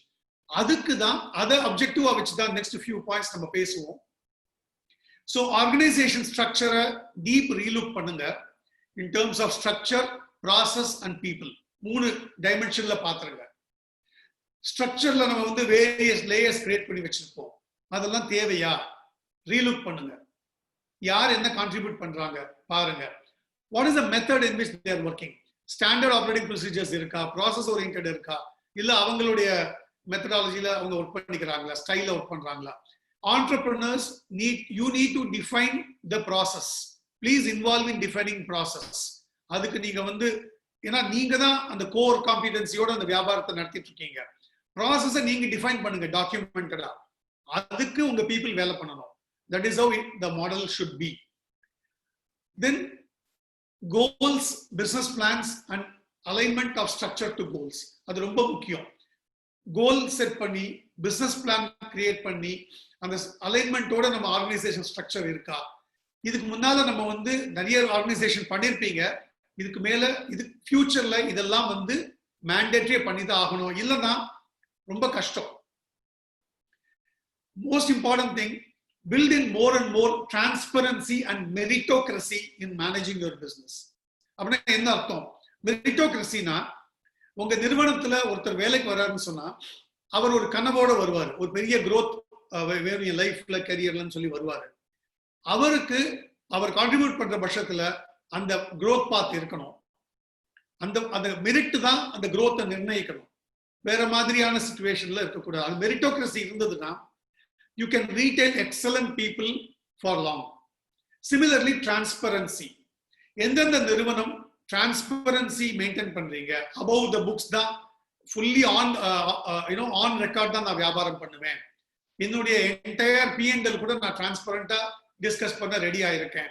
அதுக்கு தான் அதை அப்ஜெக்டிவா வச்சு தான் நெக்ஸ்ட் ஃபியூ பாயிண்ட்ஸ் நம்ம பேசுவோம். ஸோ ஆர்கனைசேஷன் ஸ்ட்ரக்சரை டீப் ரீலுக் பண்ணுங்க. In terms of structure, process and people, 3 டைமென்ஷன்ல பாத்துருங்க. ஸ்ட்ரக்சர்ல நம்ம வந்து வேரியஸ் லேயர்ஸ் கிரியேட் பண்ணி வச்சிருப்போம், அதெல்லாம் தேவையா? ரீலுக் பண்ணுங்க. யார் என்ன கான்ட்ரிபியூட் பண்றாங்க பாருங்க. What is the method in which they are working? Standard operating procedures இருக்கா? ப்ராசஸ் ஓரியன்டட் இருக்கா? இல்ல அவங்களுடைய மெத்தடாலஜில அவங்க ஒர்க் பண்ணிக்கிறாங்களா? ஸ்டைல ஒர்க் பண்றாங்களா? Entrepreneurs you need to define the process. Please involve in defining process. அதுக்கு நீங்க வந்து ஏன்னா நீங்க தான் அந்த கோர் காம்பிடன்சியோட அந்த வியாபாரத்தை நடத்திட்டு இருக்கீங்க. ப்ராசஸை நீங்க டிஃபைன் பண்ணுங்க டாக்குமெண்டடா. அதுக்கு உங்க people வேலை பண்ணணும். That is how the model should be. Then goals, business plans and alignment of structure to goals. அது ரொம்ப முக்கியம். கோல் செட் பண்ணி பிசினஸ் பிளான் கிரியேட் பண்ணி அந்த அலைன்மெண்டோட நம்ம ஆர்கனைசேஷன் ஸ்ட்ரக்சர் இருக்கா? இதுக்கு முன்னால நம்ம வந்து நிறைய ஆர்கனைசேஷன் பண்ணிருப்பீங்க. இதுக்கு மேல இது ஃபியூச்சர்ல இதெல்லாம் வந்து மேண்டேட்டரியா பண்ணி தான் ஆகணும், இல்லைன்னா ரொம்ப கஷ்டம். Most important thing, build in more and more transparency and meritocracy in managing your business. அப்படின்னா என்ன அர்த்தம்? மெரிட்டோக்ரஸினா, உங்க நிறுவனத்துல ஒருத்தர் வேலைக்கு வர்றாருன்னு சொன்னா அவர் ஒரு கனவோட வருவார், ஒரு பெரிய growth வேணும் என் லைஃப்ல கரியர்லன்னு சொல்லி வருவாரு. அவருக்கு அவர் கான்ட்ரிபியூட் பண்ற பட்சத்துல அந்த growth பாத் இருக்கணும். அந்த மெரிட் தான் அந்த growth-ஐ நிர்ணயிக்கணும். வேற மாதிரியான சிச்சுவேஷன்ல இருக்கக்கூடாது. அது மெரிட்டோக்ரஸி இருந்ததுன்னா you can retain excellent people for long. Similarly, transparency. எந்தெந்த நிறுவனம் transparency maintain பண்றீங்க, above the books தான், fully on record தான் நான் வியாபாரம் பண்ணுவேன், என்னுடைய entire P&L கூட நான் transparent-ஆ discuss பண்ண ready ஆயிருக்கேன்,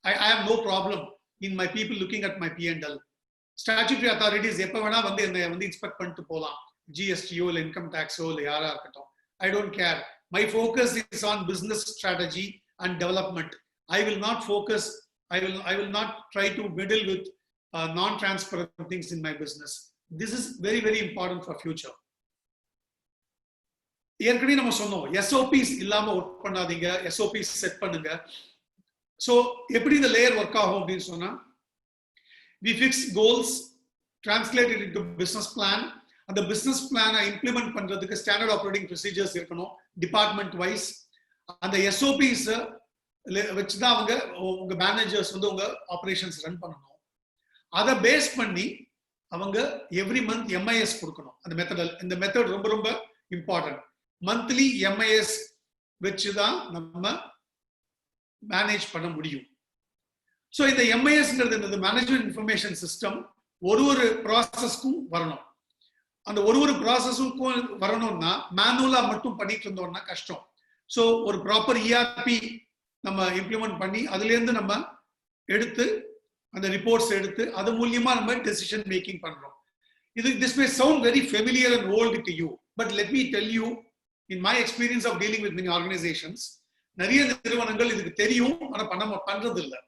I have no problem in my people looking at my P&L. Statutory authorities எப்ப வேணா வந்து என்னை வந்து இன்ஸ்பெக்ட் பண்ணிட்டு போலாம், GST-ஓ இல்லை இன்கம் டேக்ஸோ இல்லை யாரா இருக்கட்டும், I don't care. My focus is on business strategy and development. I will not focus, I will not try to meddle with non-transparent things in my business. This is very, very important for future. ஏற்கனவே நம்ம சொன்னோம், SOPs இல்லாம work பண்ணாதீங்க, SOPs set பண்ணுங்க. So எப்படி இந்த layer work ஆகும் அப்படின்னு சொன்னா, we fix goals, translate it into business plan. அந்த பிசினஸ் பிளானை இம்ப்ளிமெண்ட் பண்றதுக்கு ஸ்டாண்டர்ட் ஆப்ரேட்டிங் ப்ரொசீஜர்ஸ் இருக்கணும், டிபார்ட்மெண்ட் வைஸ். அந்த எஸ்ஓபிஸ் வச்சுதான் அவங்க உங்க மேனேஜர்ஸ் வந்து உங்க ஆபரேஷன்ஸ் ரன் பண்ணணும். அதை பேஸ் பண்ணி அவங்க எவ்ரி மந்த் எம்ஐஎஸ் கொடுக்கணும். அந்த இந்த மெத்தட் ரொம்ப ரொம்ப இம்பார்ட்டன்ட். மந்த்லி எம்ஐஎஸ் வச்சுதான் நம்ம மேனேஜ் பண்ண முடியும். ஸோ இந்த எம்ஐஎஸ்ங்கிறது மேனேஜ்மெண்ட் இன்ஃபர்மேஷன் சிஸ்டம் ஒரு ப்ராசஸ்க்கும் வரணும். அந்த ஒரு ப்ராசஸுக்கும் வரணும்னா மேனுவலா மட்டும் பண்ணிட்டு இருந்தோம்னா கஷ்டம். ஸோ ஒரு ப்ராப்பர் இஆர்பி நம்ம இம்ப்ளிமெண்ட் பண்ணி அதுல இருந்து நம்ம எடுத்து அந்த ரிப்போர்ட்ஸ் எடுத்து அது மூலியமா நம்ம டெசிஷன் மேக்கிங் பண்றோம். This may sound very familiar and old to you, but let me tell you, in my experience of dealing with many organisations, நிறைய நிறுவனங்கள் இதுக்கு தெரியும், ஆனா பண்றது இல்லை.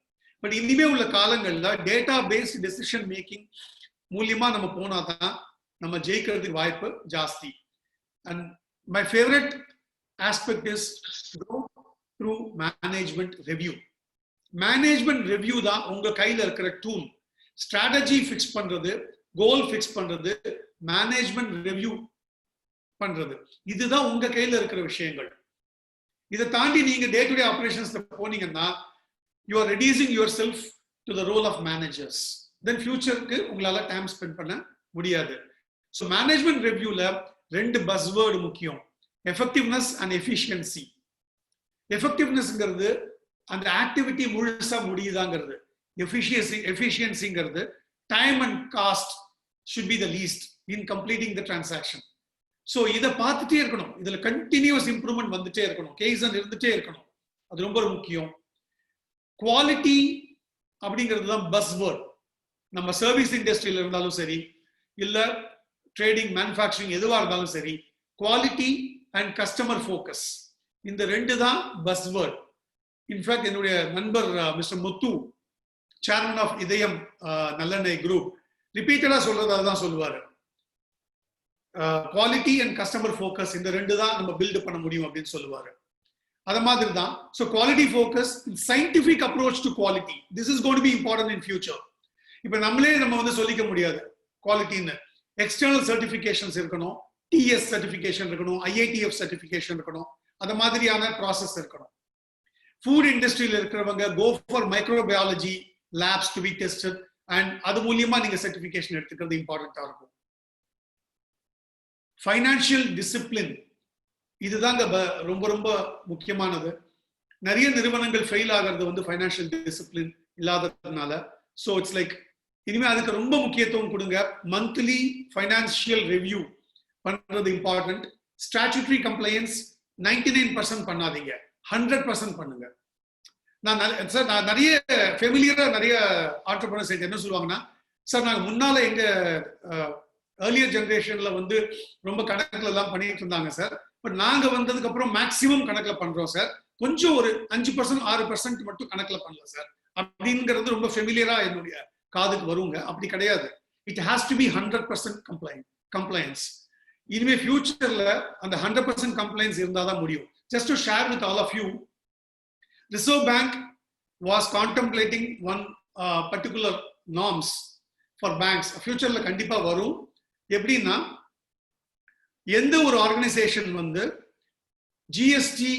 பட் இனிமே உள்ள காலங்கள்ல டேட்டா பேஸ்ட் டெசிஷன் மேக்கிங் மூலியமா நம்ம போனாதான் நம்ம ஜெயிக்கிறதுக்கு வாய்ப்பு ஜாஸ்தி. And my favorite aspect is go through management review. Management review தான் உங்க கையில இருக்கிற டூல். ஸ்ட்ராட்டஜி ஃபிக்ஸ் பண்றது, கோல் ஃபிக்ஸ் பண்றது, மேனேஜ்மெண்ட் ரிவ்யூ பண்றது, இதுதான் உங்க கையில இருக்கிற விஷயங்கள். இதை தாண்டி நீங்க டே டு டே ஆபரேஷன்ஸ்ல போனீங்கன்னா you are reducing yourself to the role of managers. Then future-க்கு உங்களால டைம் ஸ்பெண்ட் பண்ண முடியாது. So management reviewல ரெண்டு பஸ்வேர்டு முக்கியம், எஃபெக்டிவ்னஸ் அண்ட் எஃபிஷியன்சி. எஃபெக்டிவ்னஸ்ங்கிறது அந்த ஆக்டிவிட்டி முழுசா முடியுதாங்கிறது, எஃபிஷியன்சிங்கிறது time and cost should be the least in completing the transaction. So இதை பார்த்துட்டே இருக்கணும், இதுல கண்டினியூஸ் இம்ப்ரூவ்மெண்ட் வந்துட்டே இருக்கணும், கேசன் இருந்துட்டே இருக்கணும், அது ரொம்ப முக்கியம். குவாலிட்டி அப்படிங்கிறது தான் பஸ்வேர்ட். நம்ம சர்வீஸ் இண்டஸ்ட்ரியில இருந்தாலும் சரி, இல்ல ட்ரேடிங் மேனுஃபேக்சரிங் எதுவா இருந்தாலும் சரி, குவாலிட்டி அண்ட் கஸ்டமர் ஃபோக்கஸ், இந்த ரெண்டு தான் பஸ்வேர்ட். இன்ஃபேக்ட் என்னுடைய நண்பர் மிஸ்டர் முத்து, சேர்மன் ஆஃப் இதயம் நல்லெண்ணெய் குரூப், ரிப்பீட்டடா சொல்றதா தான் சொல்லுவாரு, குவாலிட்டி அண்ட் கஸ்டமர் ஃபோக்கஸ் இந்த ரெண்டு தான் நம்ம பில்ட் பண்ண முடியும் அப்படின்னு சொல்லுவாரு. அத மாதிரி தான். So quality focus, scientific approach to quality, this is going to B important in future. இப்ப நம்மளே நம்ம வந்து சொல்லிக்க முடியாது குவாலிட்டின்னு. எக்ஸ்டர்னல் சர்டிஃபிகேஷன்ஸ் இருக்கணும், டிஎஸ் சர்டிஃபிகேஷன் இருக்கணும், ஐஐடிஎஃப் சர்டிஃபிகேஷன் இருக்கணும், அந்த மாதிரியான ப்ராசஸ் இருக்கணும். ஃபுட் இண்டஸ்ட்ரியில இருக்கிறவங்க go for microbiology labs to be tested, and அது மூலியமா நீங்க சர்டிஃபிகேஷன் எடுத்துக்கிறது இம்பார்ட்டன்டா இருக்கும். ஃபைனான்சியல் டிசிப்ளின், இதுதாங்க ரொம்ப ரொம்ப முக்கியமானது. நிறைய நிறுவனங்கள் ஃபெயில் ஆகிறது வந்து ஃபைனான்சியல் டிசிப்ளின் இல்லாததுனால. ஸோ இட்ஸ் லைக் இனிமே அதுக்கு ரொம்ப முக்கியத்துவம் கொடுங்க. மந்த்லி ஃபைனான்சியல் ரிவ்யூ பண்றது இம்பார்ட்டன்ட். ஸ்டாச்சுட்டரி கம்ப்ளைன்ஸ், 99% பண்ணாதீங்க, 100% பண்ணுங்க. நான் நிறைய ஃபெமிலியரா நிறைய ஆண்டர்பிரனர்ஸ் என்ன சொல்லுவாங்கன்னா, சார் நாங்க முன்னால எங்க ஏர்லியர் ஜெனரேஷன்ல வந்து ரொம்ப கணக்குல எல்லாம் பண்ணிட்டு இருந்தாங்க சார், பட் நாங்க வந்ததுக்கு அப்புறம் மேக்சிமம் கணக்குல பண்றோம் சார், கொஞ்சம் ஒரு 5% 6% மட்டும் கணக்குல பண்ணல சார் அப்படிங்கிறது ரொம்ப ஃபெமிலியரா என்னுடைய காதுக்கு வருங்க. அப்படி கிடையாது. It has to be 100% compliance. இனிமே ஃபியூச்சர்ல அந்த 100% கம்ப்ளைன்ஸ் இருந்தாதான் முடியும். Just to share with all of you, Reserve Bank was contemplating one particular norms for banks. ஃபியூச்சர்ல கண்டிப்பா வரும். எப்படின்னா, எந்த ஒரு ஆர்கனைசேஷன் வந்து ஜிஎஸ்டி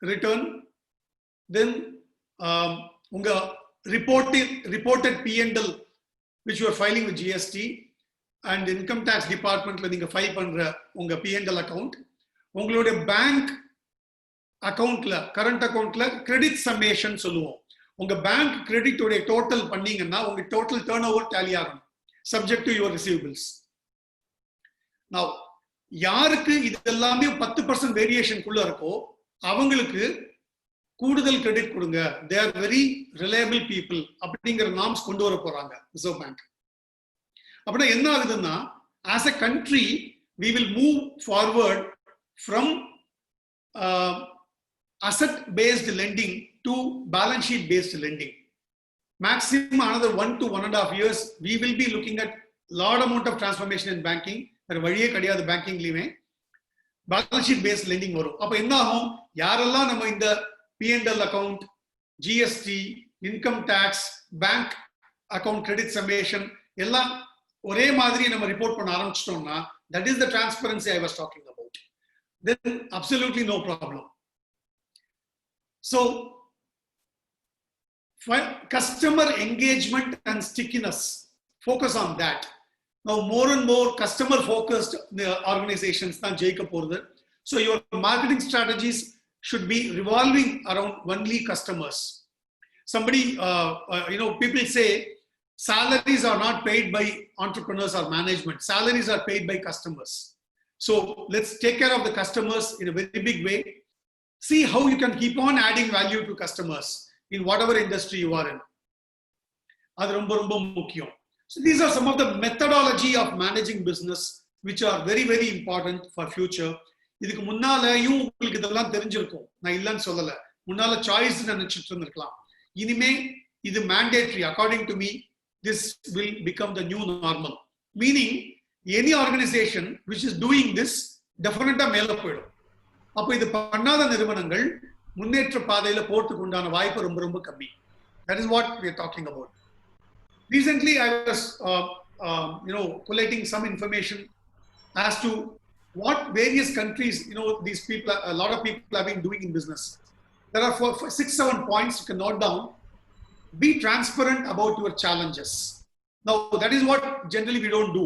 ரிட்டர்ன், தென் உங்க reported P&L which you are filing with GST and income tax departmentல நீங்க ஃபைல் பண்ற உங்க P&L அக்கவுண்ட், உங்களுடைய பேங்க் அக்கவுண்ட்ல கரண்ட் அக்கவுண்ட்ல கிரெடிட் சம்மேஷன் சொல்லுவோம். உங்க பேங்க் கிரெடிட் உடைய டோட்டல் பண்ணீங்கன்னா உங்க டோட்டல் டர்ன் ஓவர் டேலி ஆகணும், subject to your receivables. Now யாருக்கு இது எல்லாமே 10% வேரியேஷன் குள்ள இருக்கோ அவங்களுக்கு கூடுதல் கிரெடிட் கொடுங்க, they are very reliable people அப்படிங்கிற நார்ம்ஸ் கொண்டு வர போறாங்க ரிசர்வ் பேங்க். அப்படின்னா என்ன ஆகுதுன்னா, as a country we will move forward from asset based lending to balance sheet based lending. Maximum another 1 to 1.5 years we will be looking at lot amount of transformation in banking. வேற வழியே கிடையாது, பேங்கிங்லயுமே balance sheet based lending வரும். அப்ப என்ன ஆகும், யாரெல்லாம் நம்ம இந்த P&L account, GST, income tax, bank account credit summation எல்லாம் ஒரே மாதிரி நம்ம ரிப்போர்ட் பண்ண ஆரம்பிச்சிட்டோம்னா, that is the transparency I was talking about. Then absolutely no problem. So customer engagement and stickiness, focus on that. Now more and more customer focused organizations than ஜெயிக்க போறது. So your marketing strategies should be revolving around only customers. Somebody people say salaries are not paid by entrepreneurs or management, salaries are paid by customers. So let's take care of the customers in a very big way. See how you can keep on adding value to customers in whatever industry you are in. அது ரொம்ப ரொம்ப முக்கியம். So these are some of the methodology of managing business which are very very important for future. இதுக்கு முன்னாலயும் உங்களுக்கு இதெல்லாம் தெரிஞ்சிருக்கும், நான் இல்லைன்னு சொல்லல, முன்னால சாய்ஸ் நினைச்சிட்டு இருந்திருக்கலாம். இனிமே இது mandatory. According to me, this will become the new normal. Meaning any organization which is doing this definitely மேல போயிடும். அப்ப இது பண்ணாத நிறுவனங்கள் முன்னேற்ற பாதையில போறதுக்கு உண்டான வாய்ப்பு ரொம்ப ரொம்ப கம்மி. That is what we are talking about. Recently I was collating some information as to what various countries, these people, a lot of people have been doing in business. There are 6-7 points you can note down. Be transparent about your challenges. Now that is what generally we don't do.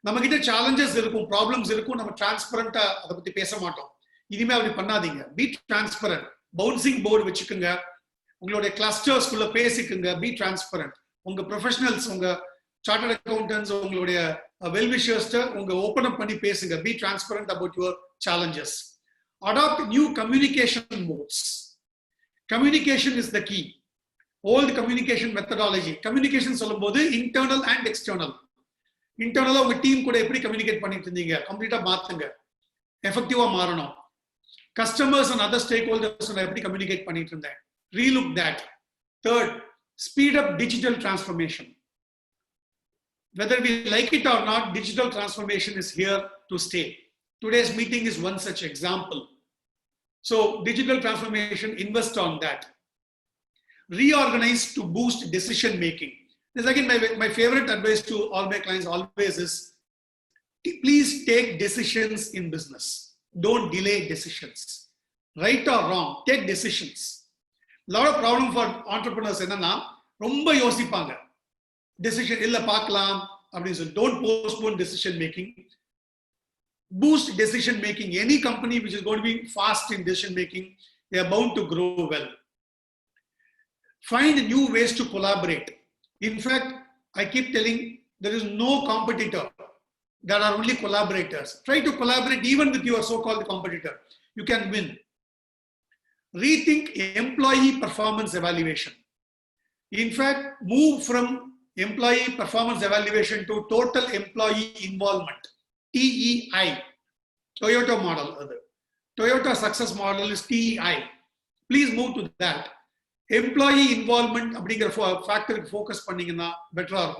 நம்ம கிட்ட challenges இருக்கும், problems இருக்கும், நம்ம டிரான்ஸ்பரண்டா அதை பத்தி பேச மாட்டோம். இனிமே அப்படி பண்ணாதீங்க. Be transparent. Bouncing board வச்சுக்குங்க, உங்களுடைய கிளஸ்டர்ஸ்குள்ள பேசிக்குங்க. Be transparent. உங்க ப்ரொஃபஷனல்ஸ், உங்க சார்ட்டர்ட் அக்கௌண்டன்ட்ஸ், உங்களுடைய வெல்விஷர்ஸ்ட உங்க ஓபன் அப் பண்ணி பேசுங்க. Be transparent about your challenges. Adopt new communication modes. Communication is the key. Old communication methodology. Communication சொல்லும்போது internal and external. இன்டர்னலா உங்க டீம் கூட எப்படி கம்யூனிகேட் பண்ணிட்டு இருந்தீங்க, கம்ப்ளீட்டா மாத்துங்க, எஃபெக்டிவா மாறணும். Customers and other stack holders எப்படி கம்யூனிகேட் பண்ணிட்டு இருந்தேன், relook that. Third, speed up digital transformation. Whether we like it or not, digital transformation is here to stay. Today's meeting is one such example. So digital transformation, invest on that. Reorganize to boost decision making. This again, my favorite advice to all my clients always is, please take decisions in business. Don't delay decisions. Right or wrong, take decisions. A lot of problem for entrepreneurs என்னன்னா, ரொம்ப யோசிப்பாங்க. Decision இல்ல பார்க்கலாம் அப்படின்னு சொல்லி. Don't postpone decision making. Boost decision making. Any company which is going to be fast in decision making, they are bound to grow well. Find new ways to collaborate. In fact, I keep telling, there is no competitor. There are only collaborators. Try to collaborate even with your so-called competitor. you can win. Rethink employee performance evaluation. In fact, move from employee performance evaluation to total employee involvement, TEI. Toyota model. Toyota success model is TEI. Please move to that. Employee involvement factor focus panningana better.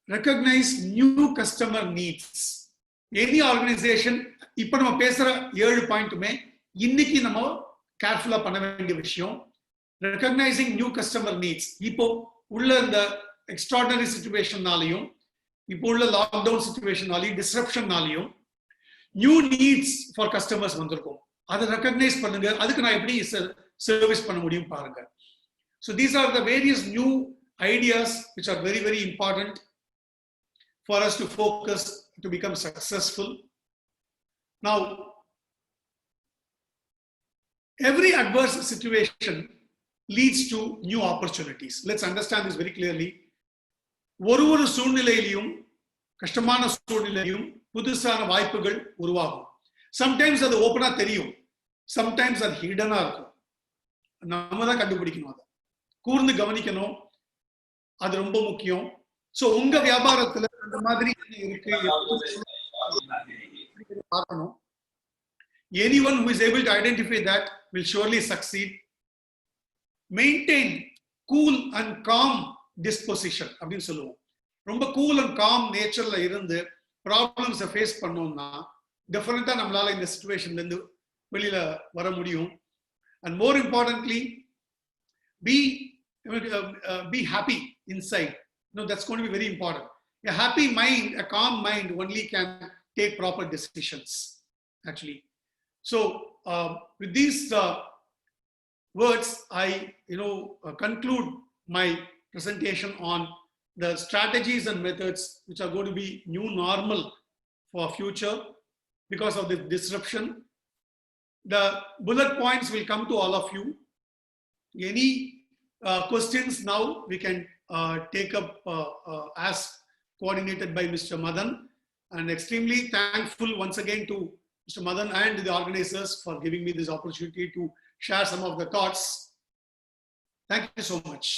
Recognize new customer needs. Any organization, ipo nama pesra 7 point me inniki nama careful ah panna vendiya vishayam. Recognizing new customer needs. Ipo ulla the extraordinary situation nalayum, ipo ulla lockdown situation nalayum, disruption nalayum, new needs for customers vandirukom. Adha recognize pannunga, adukku na eppadi service panna mudiyum paarenga. So these are the various new ideas which are very, very important for us to focus to become successful. Now, every adverse situation leads to new opportunities. Let's understand this very clearly. ஒரு சூழ்நிலையிலும் கஷ்டமான சூழ்நிலையிலும் புதுசான வாய்ப்புகள் உருவாகும். Sometimes அது ஓபனா தெரியும், sometimes அது ஹிடனா இருக்கும். நாம தான் கண்டுபிடிக்கணும், அதை கூர்ந்து கவனிக்கணும், அது ரொம்ப முக்கியம். சோ உங்க வியாபாரத்துல அந்த மாதிரி இருக்கு பார்க்கணும். Anyone who is able to identify that will surely succeed. Maintain cool and calm disposition அப்படினு சொல்லுவோம். ரொம்ப cool and calm நேச்சர்ல இருந்து ப்ராப்ளம்ஸ் ஃபேஸ் பண்ணோம்னா டெஃபினட்டா நம்மளால இந்த சிச்சுவேஷன்ல இருந்து வெளியில வர முடியும். And more importantly, be happy inside. No, that's going to be very important. A happy mind, a calm mind only can take proper decisions, actually. So with these words, I conclude my presentation on the strategies and methods which are going to be new normal for future because of the disruption. The bullet points will come to all of you. Any questions now we can take up as coordinated by Mr. Madan, and extremely thankful once again to Mr. Madan and the organizers for giving me this opportunity to share some of the thoughts. Thank you so much.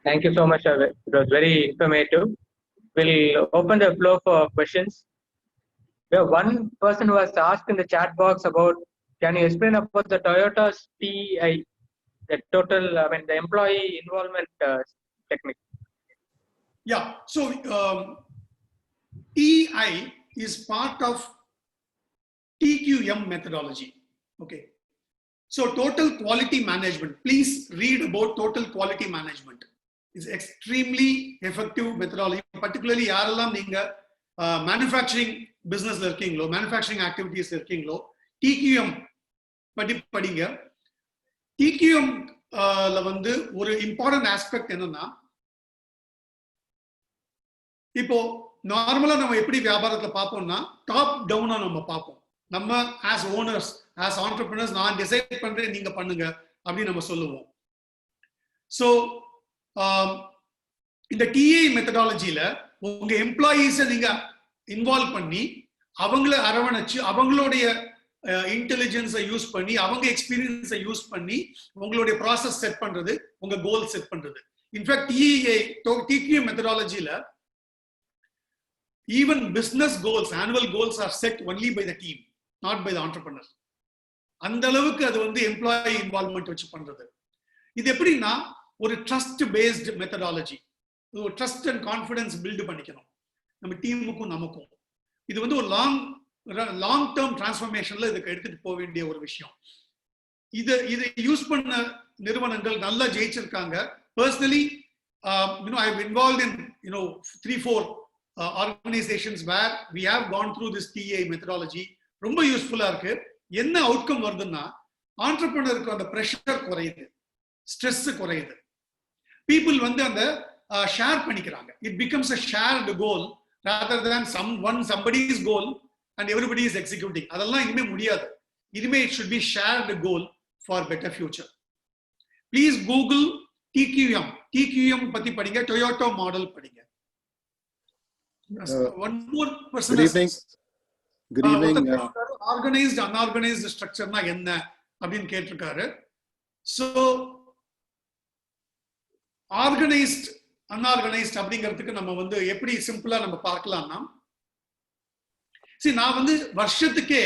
Thank you so much. It was very informative. We'll open the floor for questions. We have one person who has asked in the chat box about, can you explain about the Toyota's TEI, the total, the employee involvement technique? Yeah, so TEI is part of TQM methodology. Okay, so total quality management. Please read about total quality management. It's extremely effective methodology, particularly யாரெல்லாம் நீங்க manufacturing business இருக்கீங்களோ, manufacturing activities இருக்கீங்களோ, TQM படிங்க. TQM ல வந்து ஒரு important aspect என்னன்னா, இப்போ நார்மலா நம்ம எப்படி வியாபாரத்துல பார்ப்போம்னா டாப் டவுனா நம்ம பார்ப்போம். நம்ம as owners, as entrepreneurs, நான் டிசைட் பண்றேன், நீங்க பண்ணுங்க அப்படின்னு நம்ம சொல்லுவோம். ஸோ இந்த டிஏ மெத்தடாலஜில உங்க எம்ப்ளாயீஸை நீங்க இன்வால்வ் பண்ணி அவங்கள அரவணைச்சு அவங்களுடைய இன்டெலிஜென்ஸை யூஸ் பண்ணி அவங்க எக்ஸ்பீரியன்ஸை யூஸ் பண்ணி உங்களுடைய ப்ராசஸ் செட் பண்றது, உங்க கோல் செட் பண்றது. In fact TQM மெத்தடாலஜில even business goals, annual goals are set only by the team, not by the entrepreneur. அந்த அளவுக்கு அது வந்து எம்ப்ளாயி இன்வால்வ்மெண்ட் வச்சு பண்றது. இது எப்படின்னா ஒரு ட்ரஸ்ட் பேஸ்ட் மெத்தடாலஜி. ஒரு ட்ரஸ்ட் அண்ட் கான்ஃபிடன்ஸ் பில்டு பண்ணிக்கணும் நம்ம டீமுக்கும் நமக்கும். இது வந்து ஒரு லாங் டேர்ம் டிரான்ஸ்ஃபர்மேஷன்ல இதுக்கு எடுத்துட்டு போக வேண்டிய ஒரு விஷயம். இதை யூஸ் பண்ண நிறுவனங்கள் நல்லா ஜெயிச்சிருக்காங்க. Personally I have involved in 3-4 organizations where we have gone through this TEI methodology. ரொம்ப யூஸ்ஃபுல்லா இருக்கு. என்ன அவுட்கம் வருதுன்னா ஆண்டர்பிரனருக்கு அந்த பிரஷர் குறையுது, ஸ்ட்ரெஸ் குறையுது. பீப்புள் வந்து அந்த ஷேர் பண்ணிக்கிறாங்க. It becomes a shared goal rather than somebody's goal and everybody is executing. அதெல்லாம் இனிமே முடியாது. இனிமே it should be shared goal for better future. Please Google TQM பத்தி படிங்க, டொயோட்டோ மாடல் படிங்க. Yes. One more person. Good evening. Good evening. Organized, unorganized structure na enna அப்படினு கேட்டிருக்காரு. So organized, unorganized அப்படிங்கிறதுக்கு நம்ம வந்து எப்படி சிம்பிளா நம்ம பார்க்கலாம்னா, see நான் வந்து வருஷத்துக்கே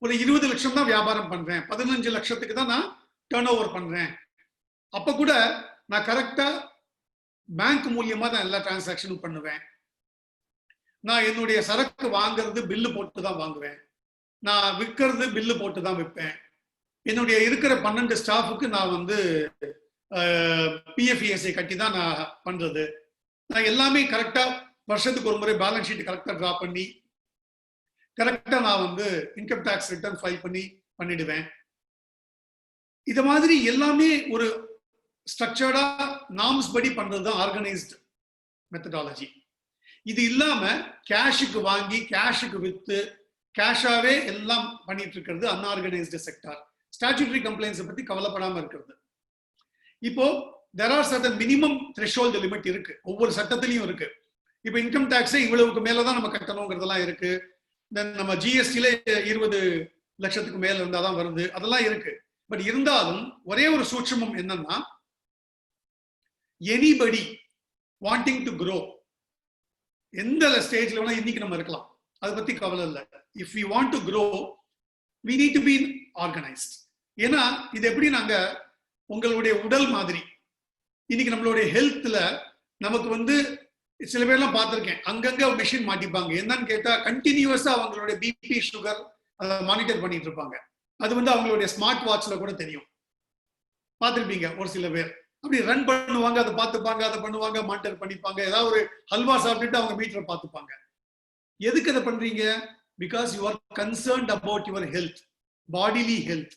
ஒரு 20 லட்சம் தான் வியாபாரம் பண்றேன், 15 லட்சத்துக்கு தான் நான் டர்ன் ஓவர் பண்றேன். அப்ப கூட நான் கரெக்டா பேங்க் மூலியமா தான் எல்லா டிரான்சாக்ஷனும் பண்ணுவேன். நான் என்னுடைய சரக்கு வாங்குறது பில்லு போட்டு தான் வாங்குவேன், நான் விற்கிறது பில்லு போட்டு தான் விற்பேன். என்னுடைய இருக்கிற 12 ஸ்டாஃபுக்கு நான் வந்து பிஎஃப்இஎஸ்ஐ கட்டி தான் நான் பண்றது. நான் எல்லாமே கரெக்டா வருஷத்துக்கு ஒரு முறை பேலன்ஸ் ஷீட் கரெக்டா டிரா பண்ணி கரெக்டா நான் வந்து இன்கம் டாக்ஸ் ரிட்டர்ன் ஃபைல் பண்ணிடுவேன். இது மாதிரி எல்லாமே ஒரு ஸ்ட்ரக்சர்டா நார்ம்ஸ் படி பண்றது தான் ஆர்கனைஸ்டு மெத்தடாலஜி. இது இல்லாம கேஷுக்கு வாங்கி கேஷுக்கு வித்து கேஷாவே எல்லாம் பண்ணிட்டு இருக்கிறது அன்ஆர்கனைஸ்டு செக்டார். ஸ்டாட்யூட்டரி கம்ப்ளைண்ட்ஸ் பத்தி கவலைப்படாம இருக்கிறது. இப்போ there are certain minimum threshold limit இருக்கு, ஒவ்வொரு சட்டத்திலையும் இருக்கு. இப்போ இன்கம் டாக்ஸே இவ்வளவுக்கு மேலதான் நம்ம கட்டணுங்கிறதெல்லாம் இருக்கு. தென் நம்ம ஜிஎஸ்டில 20 லட்சத்துக்கு மேல இருந்தாதான் வருது, அதெல்லாம் இருக்கு. பட் இருந்தாலும் ஒரே ஒரு சூட்சமம் என்னன்னா, எனிபடி வாண்டிங் டு grow எந்த ஸ்டேஜ்ல வேணா இன்னைக்கு நம்ம இருக்கலாம், அதை பத்தி கவலை இல்லை. If we want to grow we need to be organized. ஏன்னா இது எப்படி, நாங்க உங்களுடைய உடல் மாதிரி இன்னைக்கு நம்மளுடைய ஹெல்த்ல நமக்கு வந்து சில பேர்லாம் பார்த்திருக்கேன், அங்கங்க மெஷின் மாட்டிப்பாங்க. என்னன்னு கேட்டா கண்டினியூஸா அவங்களுடைய பிபி சுகர் அதை மானிட்டர் பண்ணிட்டு இருப்பாங்க. அது வந்து அவங்களுடைய ஸ்மார்ட் வாட்ச்ல கூட தெரியும், பார்த்திருப்பீங்க. ஒரு சில பேர் அப்படி ரன் பண்ணுவாங்க, அதை பார்த்துப்பாங்க, அதை பண்ணுவாங்க, மானிட்டர் பண்ணிப்பாங்க. ஏதாவது ஒரு ஹல்வா சாப்பிட்டுட்டு அவங்க மீட்டரை பார்த்துப்பாங்க. எதுக்கு அதை பண்றீங்க? Because you are concerned about your health, bodily health.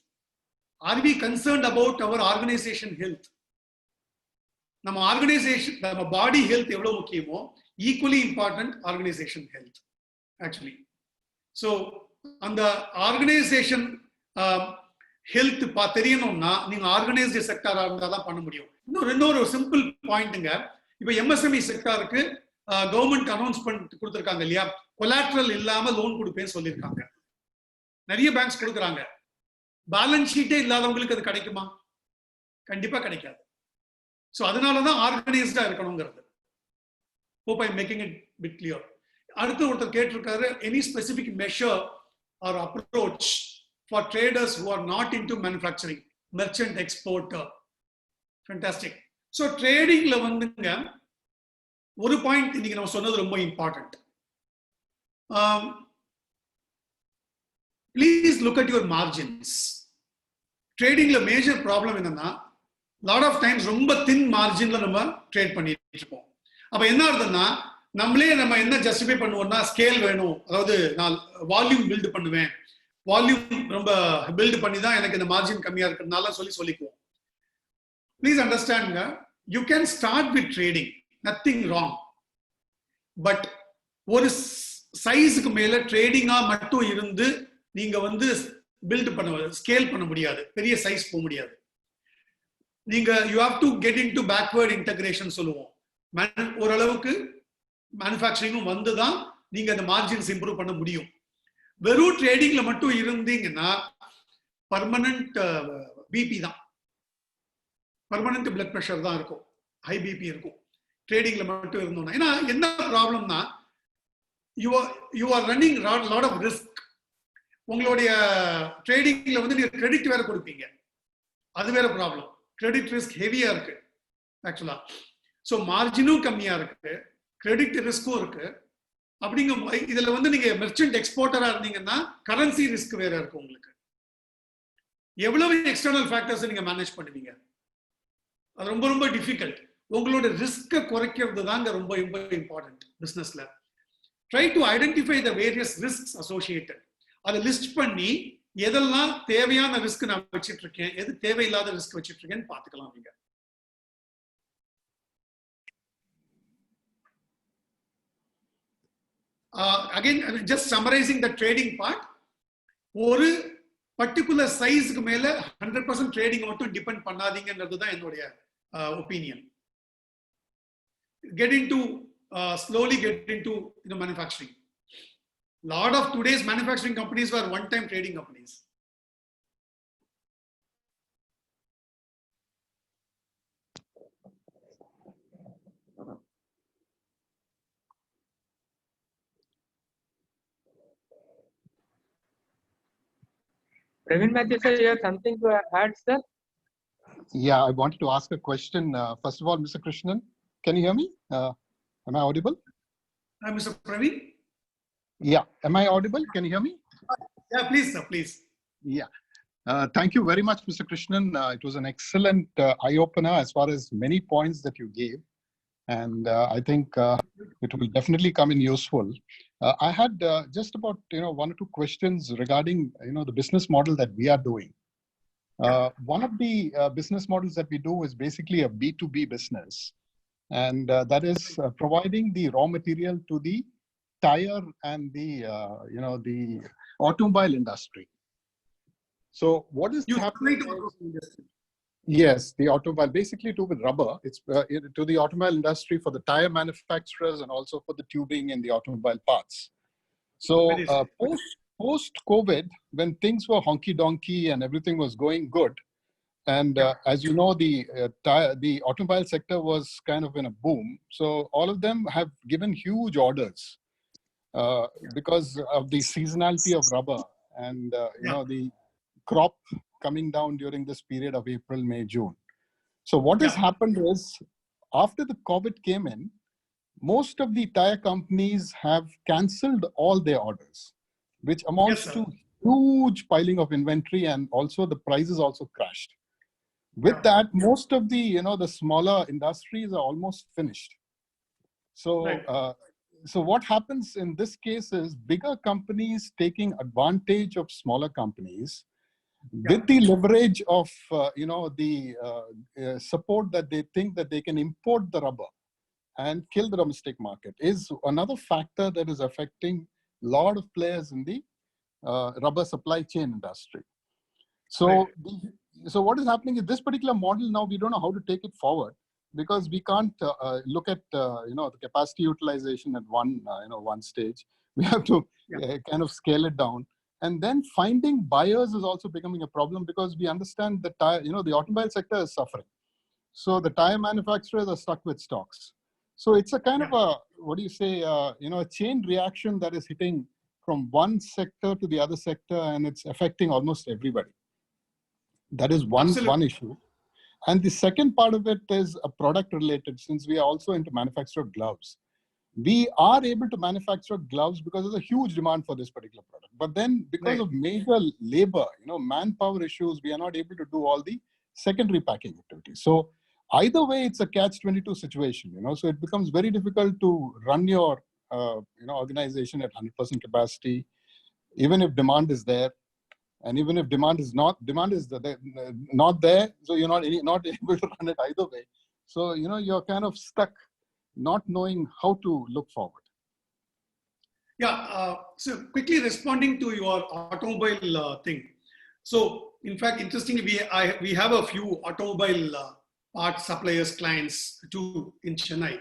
Are we concerned about our organisation health? நம்ம ஆர்கனைசேஷன், நம்ம பாடி ஹெல்த் எவ்வளவு முக்கியமோ equally important organisation health actually. So அந்த ஆர்கனைசேஷன் ஹெல்த் தெரியணும்னா நீங்க ஆர்கனைஸ்டு செக்டாரா இருந்தா தான் பண்ண முடியும். இன்னொரு சிம்பிள் பாயிண்ட்டுங்க. இப்ப எம்எஸ்எம்இ செக்டாருக்கு கவர்மெண்ட் அனௌன்ஸ்மெண்ட் கொடுத்திருக்காங்க இல்லையா, கொலாட்ரல் இல்லாம லோன் கொடுப்பேன்னு சொல்லியிருக்காங்க. நிறைய பேங்க்ஸ் கொடுக்குறாங்க. பேலன்ஸ் ஷீட்டே இல்லாதவங்களுக்கு அது கிடைக்குமா? கண்டிப்பா கிடைக்காது. ஸோ அதனாலதான் ஆர்கனைஸ்டா இருக்கணுங்கிறது. Hope I making it bit clear. அடுத்து ஒருத்தர் கேட்டிருக்காரு, any specific measure or approach for traders who are not into manufacturing, merchant exporter. Fantastic. So trading la வந்துங்க ஒரு பாயிண்ட் இன்னைக்கு நம்ம சொன்னது ரொம்ப important. Please look at your margins. ட்ரேடிங்ல மேஜர் ப்ராப்ளம் என்னன்னா, லாட் ஆஃப் டைம்ஸ் ரொம்ப தின் மார்ஜின்ல நம்ம ட்ரேட் பண்ணிட்டு இருப்போம். அப்ப என்ன ஆகுதுன்னா, நம்ம என்ன ஜஸ்டிஃபை பண்ணுவோம்னா, ஸ்கேல் வேணும், அதாவது நான் வால்யூம் பில்ட் பண்ணுவேன், வால்யூம் ரொம்ப பில்ட் பண்ணி தான் எனக்கு இந்த மார்ஜின் கம்மியா இருக்கிறதுனால சொல்லிக்குவோம். Please understand, you can start with trading, nothing wrong. But ஒரு சைஸுக்கு மேல ட்ரேடிங்கா மட்டும் இருந்து நீங்க வந்து பில்ட் பண்ண, ஸ்கேல் பண்ண முடியாது, பெரிய சைஸ் போக முடியாது. நீங்க you have to get in to backward integration சொல்லுவோம். ஓரளவுக்கு மேனுஃபேக்சரிங்கும் வந்துதான் நீங்க அந்த மார்ஜின்ஸ் இம்ப்ரூவ் பண்ண முடியும். வெறும் ட்ரேடிங்ல மட்டும் இருந்தீங்கன்னா பர்மனன்ட் பிபி தான், பர்மனன்ட் பிளட் பிரஷர் தான் இருக்கும், ஹை பிபி இருக்கும் ட்ரேடிங்ல மட்டும் இருந்தோம்னா. ஏன்னா என்ன ப்ராப்ளம்னா, you are running lot of risk. உங்களுடைய ட்ரேடிங்ல வந்து நீங்க கிரெடிட் வேற கொடுப்பீங்க, அது வேற ப்ராப்ளம். கிரெடிட் ரிஸ்க் ஹெவியா இருக்கு ஆக்சுவலா. ஸோ மார்ஜினும் கம்மியா இருக்கு, கிரெடிட் ரிஸ்க்கும் இருக்கு. அப்படிங்கும் இதுல வந்து நீங்க மெர்ச்சன்ட் எக்ஸ்போர்ட்டரா இருந்தீங்கன்னா கரன்சி ரிஸ்க் வேற இருக்கு உங்களுக்கு. எவ்வளவு எக்ஸ்டர்னல் ஃபேக்டர்ஸ் நீங்க மேனேஜ் பண்ணுவீங்க? அது ரொம்ப ரொம்ப டிஃபிகல்ட். உங்களோட ரிஸ்கை குறைக்கிறது தாங்க ரொம்ப ரொம்ப இம்பார்ட்டன்ட் பிசினஸ்ல. Try to identify the various risks associated. அதை லிஸ்ட் பண்ணி எதெல்லாம் தேவையான ரிஸ்க் நான் வச்சிட்டு இருக்கேன், எது தேவையில்லாத ரிஸ்க் வச்சிட்டு இருக்கேன்னு பாத்துக்கலாம் நீங்க. Again, just summarizing the trading part, ஒரு பர்டிகுலர் சைஸ்க்கு மேல 100% ட்ரேடிங் மட்டும் டிபெண்ட் பண்ணாதீங்கன்றது தான் என்னுடைய opinion. Get into slowly get into manufacturing. A lot of today's manufacturing companies were one-time trading companies. Praveen Matthew sir, you have something to add, sir? Yeah, I wanted to ask a question. First of all, Mr. Krishnan, can you hear me? Am I audible? Mr. Praveen? Yeah, am I audible? Can you hear me? Yeah, please, sir, please. Yeah. Thank you very much, Mr. Krishnan. It was an excellent eye-opener as far as many points that you gave. And I think it will definitely come in useful. I had just about, one or two questions regarding, the business model that we are doing. One of the business models that we do is basically a B2B business. And that is providing the raw material to the tire and the, the automobile industry. So what is happening? Yes, the automobile, basically to with rubber. It's to the automobile industry for the tire manufacturers and also for the tubing and the automobile parts. So post-COVID, when things were honky-donkey and everything was going good, and as you know, the automobile sector was kind of in a boom. So all of them have given huge orders because of the seasonality of rubber and the crop coming down during this period of April, May, June. So what has happened is, after the COVID came in, most of the tire companies have cancelled all their orders, which amounts to huge piling of inventory, and also the prices also crashed. With that, most of the the smaller industries are almost finished. So so what happens in this case is bigger companies taking advantage of smaller companies with the leverage of the support that they think that they can import the rubber and kill the domestic market is another factor that is affecting a lot of players in the rubber supply chain industry. So so what is happening is this particular model now we don't know how to take it forward, because we can't look at the capacity utilization at one stage. We have to kind of scale it down. And then finding buyers is also becoming a problem, because we understand that the automobile sector is suffering. So the tire manufacturers are stuck with stocks. So it's a kind of a chain reaction that is hitting from one sector to the other sector, and it's affecting almost everybody. That is one issue. And the second part of it is a product related, since we are also into manufacture of gloves. We are able to manufacture gloves because there's a huge demand for this particular product. But then because of major labor, manpower issues, we are not able to do all the secondary packing activities. So either way, it's a catch-22 situation, so it becomes very difficult to run your, organization at 100% capacity, even if demand is there. And even if demand is not there, so you're not able to run it either way. So, you're kind of stuck not knowing how to look forward. Yeah, so quickly responding to your automobile thing. So, in fact, interestingly, we have a few automobile part suppliers, clients too in Chennai.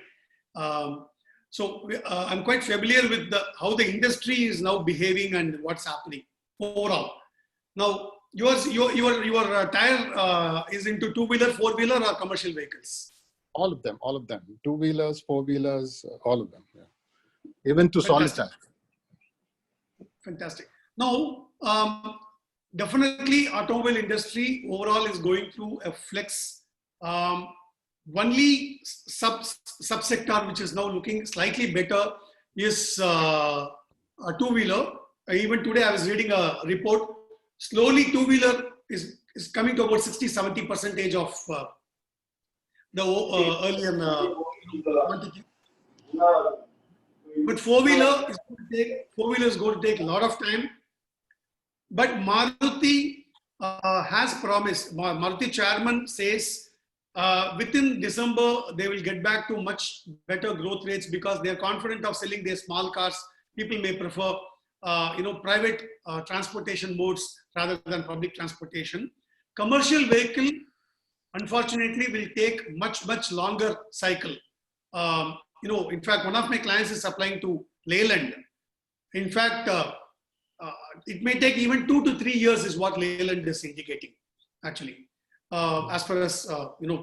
So I'm quite familiar with how the industry is now behaving and what's happening overall. Now, your tire is into two-wheeler, four-wheeler, or commercial vehicles? All of them. Two-wheelers, four-wheelers, all of them. Yeah. Even to solid tire. Fantastic. Now, definitely automobile industry overall is going through a flex. Only subsector which is now looking slightly better is a two-wheeler. Even today I was reading a report. Slowly two-wheeler is coming to about 60-70% of the earlier quantity. But four-wheeler is going to take a lot of time. But Maruti has promised, Maruti chairman says within December, they will get back to much better growth rates, because they are confident of selling their small cars. People may prefer private transportation modes rather than public transportation. Commercial vehicle, unfortunately, will take much longer cycle. in fact, one of my clients is supplying to Leyland. In fact, it may take even 2 to 3 years is what Leyland is indicating, actually, as far as,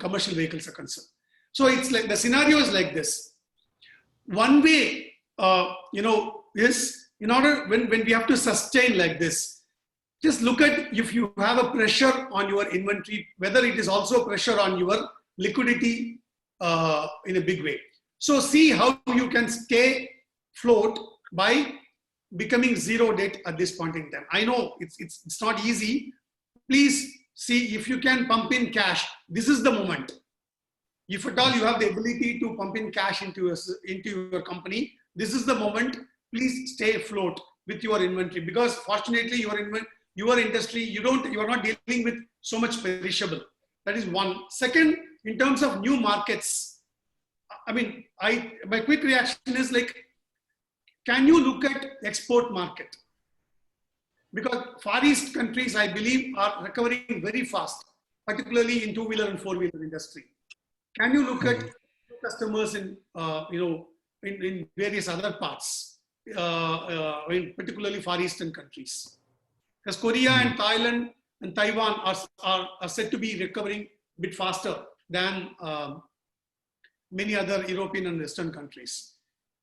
commercial vehicles are concerned. So it's like, the scenario is like this. One way, is in order, when we have to sustain like this, just look at if you have a pressure on your inventory, whether it is also pressure on your liquidity in a big way. So see how you can stay afloat by becoming zero debt at this point in time. I know it's not easy. Please see if you can pump in cash. This is the moment. If at all you have the ability to pump in cash into your company, this is the moment. Please stay afloat with your inventory, because fortunately your industry, you are not dealing with so much perishable. That is one. Second, in terms of new markets, I mean, my quick reaction is like, can you look at export market? Because Far East countries, I believe, are recovering very fast, particularly in two-wheeler and four-wheeler industry. Can you look at customers in various other parts, particularly Far Eastern countries? Because Korea and Thailand and Taiwan are said to be recovering a bit faster than many other European and Western countries.